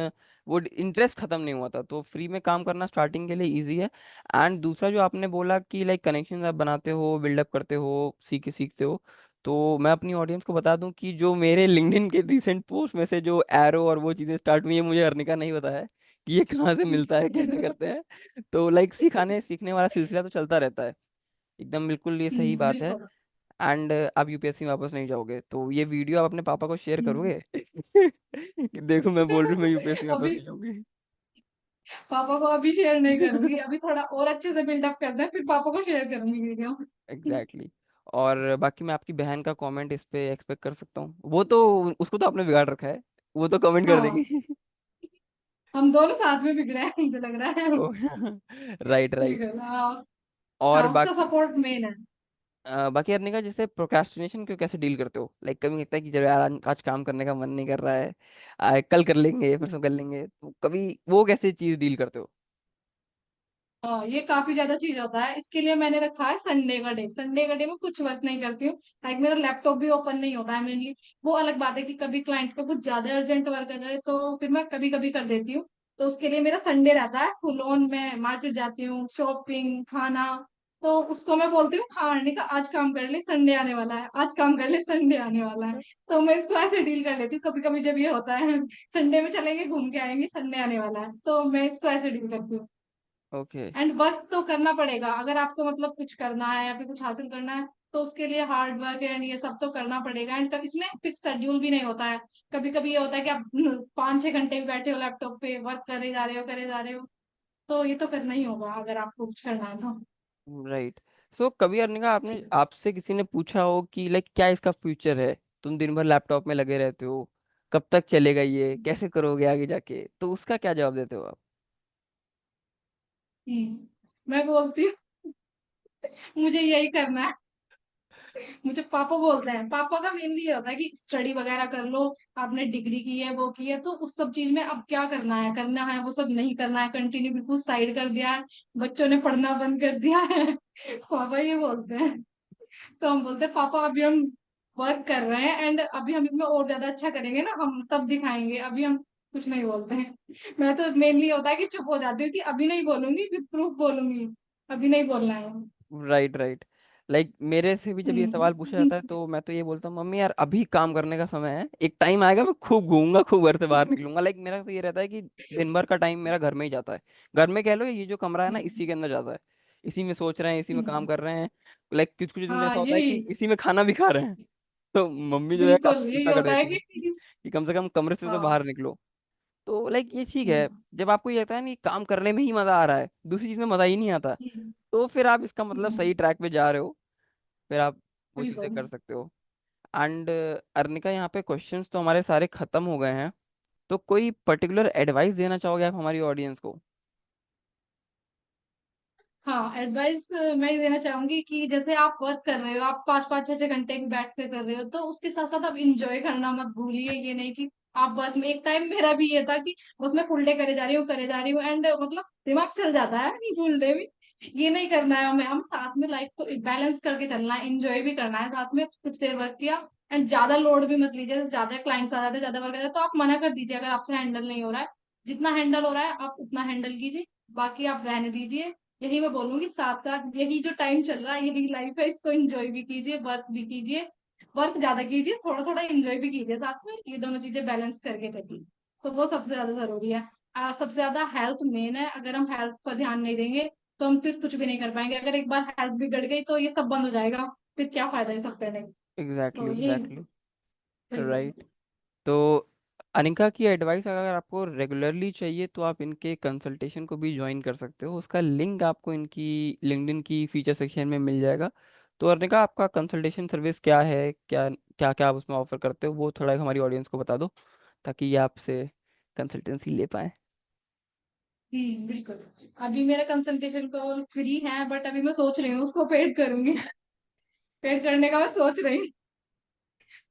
वो इंटरेस्ट खत्म नहीं हुआ था, तो फ्री में काम करना स्टार्टिंग के लिए इजी है। एंड दूसरा जो आपने बोला कि लाइक कनेक्शन आप बनाते हो, बिल्डअप करते हो, सीखते हो, तो मैं अपनी ऑडियंस को बता दूं कि जो मेरे लिंक्डइन के रिसेंट पोस्ट में से जो एरो और वो चीज़ें स्टार्ट हुई है, मुझे अर्निका का नहीं पता है कि ये कहाँ से मिलता है, कैसे करते हैं। तो लाइक सिखाने सीखने वाला सिलसिला तो चलता रहता है। एकदम बिल्कुल ये सही बात है। बिल्कुल। एंड आप यूपीएससी में वापस नहीं जाओगे, तो ये वीडियो आप अपने पापा को शेयर हम्म। करोगे कि देखो मैं बोल रही हूँ मैं यूपीएससी में वापस अभी नहीं जाऊंगी। पापा को अभी शेयर नहीं करूंगी, अभी थोड़ा और अच्छे से बिल्डअप करते हैं फिर पापा को शेयर करूंगी वीडियो। Exactly exactly। और बाकी मैं आपकी बहन का कमेंट इस पे एक्सपेक्ट कर सकता हूँ? वो तो, उसको तो आपने बिगाड़ रखा है, वो तो कमेंट कर हाँ, देगी। हम दोनों साथ में बिगड़े हैं मुझे लग रहा है। Right right. बिल्कुल हाँ। और हाँ, उसका बाकी सपोर्ट मेन है। बाकी अर्निका, जैसे प्रोक्रास्टिनेशन को कैसे डील करते हो? लाइक कभी लगता है कि चलो यार आज काम करने का मन नहीं कर रहा है, कल कर लेंगे, परसों कर लेंगे, तो कभी वो कैसे चीज डील करते हो? हाँ, ये काफी ज्यादा चीज होता है। इसके लिए मैंने रखा है संडे का डे। संडे का डे में कुछ वर्क नहीं करती हूँ। मेरा लैपटॉप भी ओपन नहीं होता है मेनली। वो अलग बात है कि कभी क्लाइंट को कुछ ज्यादा अर्जेंट वर्क आ जाए तो फिर मैं कभी कभी कर देती हूँ। तो उसके लिए मेरा संडे रहता है फुल ऑन। मैं मार्केट जाती हूँ, शॉपिंग, खाना। तो उसको मैं बोलती हूँ हाँ अर्निका आज काम कर ले, संडे आने वाला है, आज काम कर ले, संडे आने वाला है। तो मैं इसको ऐसे डील कर लेती हूँ। कभी कभी जब ये होता है संडे में चलेंगे घूम के आएंगे, संडे आने वाला है, तो मैं इसको ऐसे डील करती हूँ। ओके। एंड वर्क तो करना पड़ेगा अगर आपको मतलब कुछ करना है या फिर कुछ हासिल करना है। तो उसके लिए हार्ड वर्क एंड ये सब तो करना पड़ेगा। एंड इसमें फिक्स शेड्यूल भी नहीं होता है। कभी कभी ये होता है कि आप 5 6 घंटे भी बैठे हो लैपटॉप पे, वर्क करे जा रहे हो करे जा रहे हो। तो ये तो करना ही होगा अगर आपको कुछ करना है तो। राइट। सो कभी अर्निका आपने, आपसे किसी ने पूछा हो कि लाइक क्या इसका फ्यूचर है, तुम दिन भर लैपटॉप में लगे रहते हो, कब तक चलेगा, ये कैसे करोगे आगे जाके, तो उसका क्या जवाब देते हो आप? मैं बोलती हूँ मुझे यही करना है। मुझे पापा बोलते हैं, पापा का मेनली ये होता है कि स्टडी वगैरह कर लो। आपने डिग्री की है वो की है तो उस सब चीज में अब क्या करना है वो सब नहीं करना है, कंटिन्यू बिल्कुल साइड कर दिया है। बच्चों ने पढ़ना बंद कर दिया है। पापा ये बोलते हैं। तो हम बोलते हैं पापा अभी हम वर्क कर रहे हैं एंड अभी हम इसमें और ज्यादा अच्छा करेंगे ना, हम तब दिखाएंगे, अभी हम कुछ नहीं बोलते हैं। मैं तो मेनली होता है कि चुप हो जाती हूँ कि अभी नहीं बोलूंगी, विद प्रूफ बोलूंगी, अभी नहीं बोलना है। Right right. लाइक मेरे से भी जब ये सवाल पूछा जाता है, हम्म। तो मैं तो ये बोलता हूँ मम्मी यार अभी काम करने का समय है, एक टाइम आएगा मैं खूब घूमूंगा, खूब घर से बाहर निकलूंगा। लाइक मेरा तो ये रहता है कि दिन भर का टाइम मेरा घर में ही जाता है। घर में कह लो, ये जो कमरा है ना, इसी के अंदर जाता है। इसी में सोच रहे हैं, इसी में काम हम्म। कर रहे हैं। लाइक कुछ कुछ दिन तो हाँ ऐसा होता है कि यही। इसी में खाना भी खा रहे हैं। तो मम्मी जो है बिल्कुल काफी यही गुस्सा कर होता है देती है कि कि कम से कम कमरे से तो हाँ। बाहर निकलो। तो लाइक ये ठीक है। हम्म। जब आपको ये लगता है ना कि काम करने में ही मजा आ रहा है, दूसरी चीज में मजा ही नहीं आता, हम्म। तो फिर आप इसका मतलब हम्म। सही ट्रैक पे जा रहे हो, फिर आप वो चीज़ें बिल्कुल। कर सकते हो। एंड अर्निका, यहाँ पे क्वेश्चंस तो हमारे सारे खत्म हो गए हैं, तो कोई पर्टिकुलर एडवाइस देना चाहोगे आप हमारी ऑडियंस को? हाँ, एडवाइस मैं ये देना चाहूंगी कि जैसे आप वर्क कर रहे हो, आप 5 5 6 6 घंटे भी बैठ के कर रहे हो, तो उसके साथ साथ आप इंजॉय करना मत भूलिए। ये नहीं कि आप वर्क में, एक टाइम मेरा भी ये था कि बस मैं फुल डे करे जा रही हूँ एंड मतलब दिमाग चल जाता है कि फुल डे भी ये नहीं करना है। हमें हम साथ में लाइफ को बैलेंस करके चलना है, इंजॉय भी करना है, साथ में कुछ देर वर्क किया एंड ज्यादा लोड भी मत लीजिए, ज्यादा क्लाइंट्स आ जाते हैं, ज्यादा वर्क आ जाता है तो आप मना कर दीजिए अगर आपसे हैंडल नहीं हो रहा है। जितना हैंडल हो रहा है आप उतना हैंडल कीजिए, बाकी आप रहने दीजिए। यही मैं बोलूंगी, साथ साथ यही जो टाइम चल रहा है यही लाइफ है, इसको एंजॉय भी कीजिए, वर्क भी कीजिए। वर्क ज्यादा कीजिए, थोड़ा थोड़ा एंजॉय भी कीजिए साथ में, ये दोनों चीजें बैलेंस करके चलिए। तो वो सबसे ज्यादा जरूरी है। सबसे ज्यादा हेल्थ मेन है, अगर हम हेल्थ पर ध्यान नहीं देंगे तो हम फिर कुछ भी नहीं कर पाएंगे। अगर एक बार हेल्थ बिगड़ गई तो ये सब बंद हो जाएगा, फिर क्या फायदा है सब करने का। एग्जैक्टली तो ये एग्जैक्टली। बिल्कुल। राइट। तो अनिका की एडवाइस अगर आपको रेगुलरली चाहिए तो आप इनके कंसल्टेशन को भी ज्वाइन कर सकते हो, उसका लिंक आपको इनकी लिंक्डइन की फीचर सेक्शन में मिल जाएगा। तो अनिका, आपका कंसल्टेशन सर्विस क्या है, क्या क्या क्या आप उसमें ऑफर करते हो, वो थोड़ा हमारी ऑडियंस को बता दो ताकि ये आपसे कंसल्टेंसी ले पाए। बिल्कुल। अभी मेरा कंसल्टेशन कॉल फ्री है, बट अभी मैं सोच रही हूँ उसको पेड करूंगी। पेड करने का मैं सोच रही हूँ।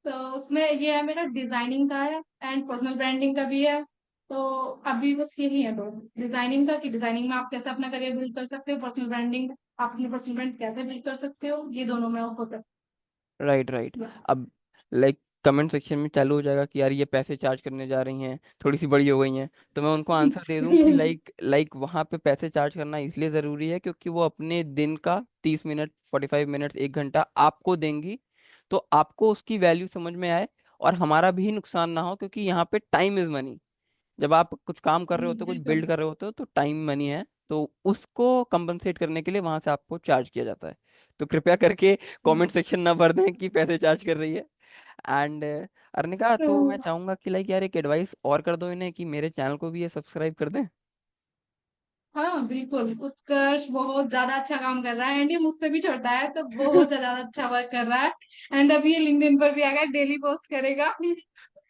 तो उसमें ये है, मेरा डिजाइनिंग का है एंड पर्सनल ब्रांडिंग का भी है। तो अभी बस यही है, दो डिजाइनिंग का, कि डिजाइनिंग में आप कैसे अपना करियर बिल्ड कर सकते हो, पर्सनल ब्रांडिंग आप अपनी पर्सनल ब्रांड कैसे बिल्ड कर सकते हो, ये दोनों में ऑफर राइट राइट। करती अब लाइक कमेंट सेक्शन में चालू हो जाएगा कि यार ये पैसे चार्ज करने जा रही हैं, थोड़ी सी बड़ी हो गई हैं, तो मैं उनको आंसर दे दूं कि हूँ। लाइक वहाँ पे पैसे चार्ज करना इसलिए ज़रूरी है क्योंकि वो अपने दिन का 30 मिनट 45 मिनट 1 घंटा आपको देंगी, तो आपको उसकी वैल्यू समझ में आए और हमारा भी नुकसान ना हो, क्योंकि यहाँ पे टाइम इज़ मनी। जब आप कुछ काम कर रहे होते हो, कुछ बिल्कुल। बिल्ड कर रहे होते हो, तो टाइम मनी है, तो उसको कंपनसेट करने के लिए वहां से आपको चार्ज किया जाता है। तो कृपया करके कमेंट सेक्शन ना भर दें कि पैसे चार्ज कर रही है। एंड अर्निका, तो तो मैं चाहूंगा कि लाइक यार एक एडवाइस और कर दो इन्हें कि मेरे चैनल को भी ये सब्सक्राइब कर दें। हाँ बिल्कुल, उत्कर्ष बहुत ज्यादा अच्छा काम कर रहा है एंड ये मुझसे भी छोटा है तो बहुत ज्यादा अच्छा वर्क कर रहा है। एंड अभी ये लिंक्डइन पर भी आ गया, डेली पोस्ट करेगा।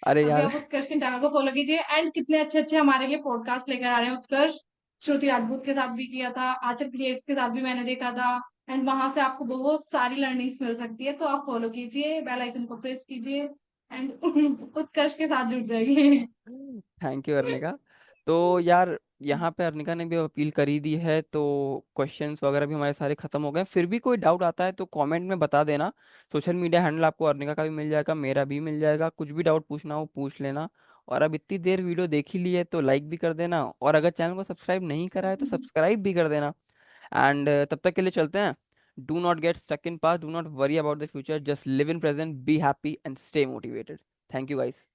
अरे अभी यार। आप उत्कर्ष के चैनल को फॉलो कीजिए। एंड कितने अच्छे अच्छे हमारे लिए पॉडकास्ट लेकर आ रहे हैं उत्कर्ष। श्रुति राजपूत के साथ भी किया था, आचल क्रिएट्स के साथ भी मैंने देखा था। एंड वहां से आपको बहुत सारी लर्निंग्स मिल सकती है, तो आप फॉलो कीजिए, बेल आइकन को प्रेस कीजिए एंड उत्कर्ष के साथ जुड़ जाइए। Thank you Arnika. तो यार यहाँ पे अर्निका ने भी अपील करी दी है, तो क्वेश्चंस वगैरह भी हमारे सारे खत्म हो गए। फिर भी कोई डाउट आता है तो कमेंट में बता देना। सोशल मीडिया हैंडल आपको अर्निका का भी मिल जाएगा, मेरा भी मिल जाएगा, कुछ भी डाउट पूछना हो पूछ लेना। और अब इतनी देर वीडियो देख ही ली है तो लाइक भी कर देना, और अगर चैनल को सब्सक्राइब नहीं करा है तो सब्सक्राइब भी कर देना। एंड तब तक के लिए चलते हैं। Do not get stuck in past, do not worry about the future, just live in present, be happy and stay motivated. Thank you guys.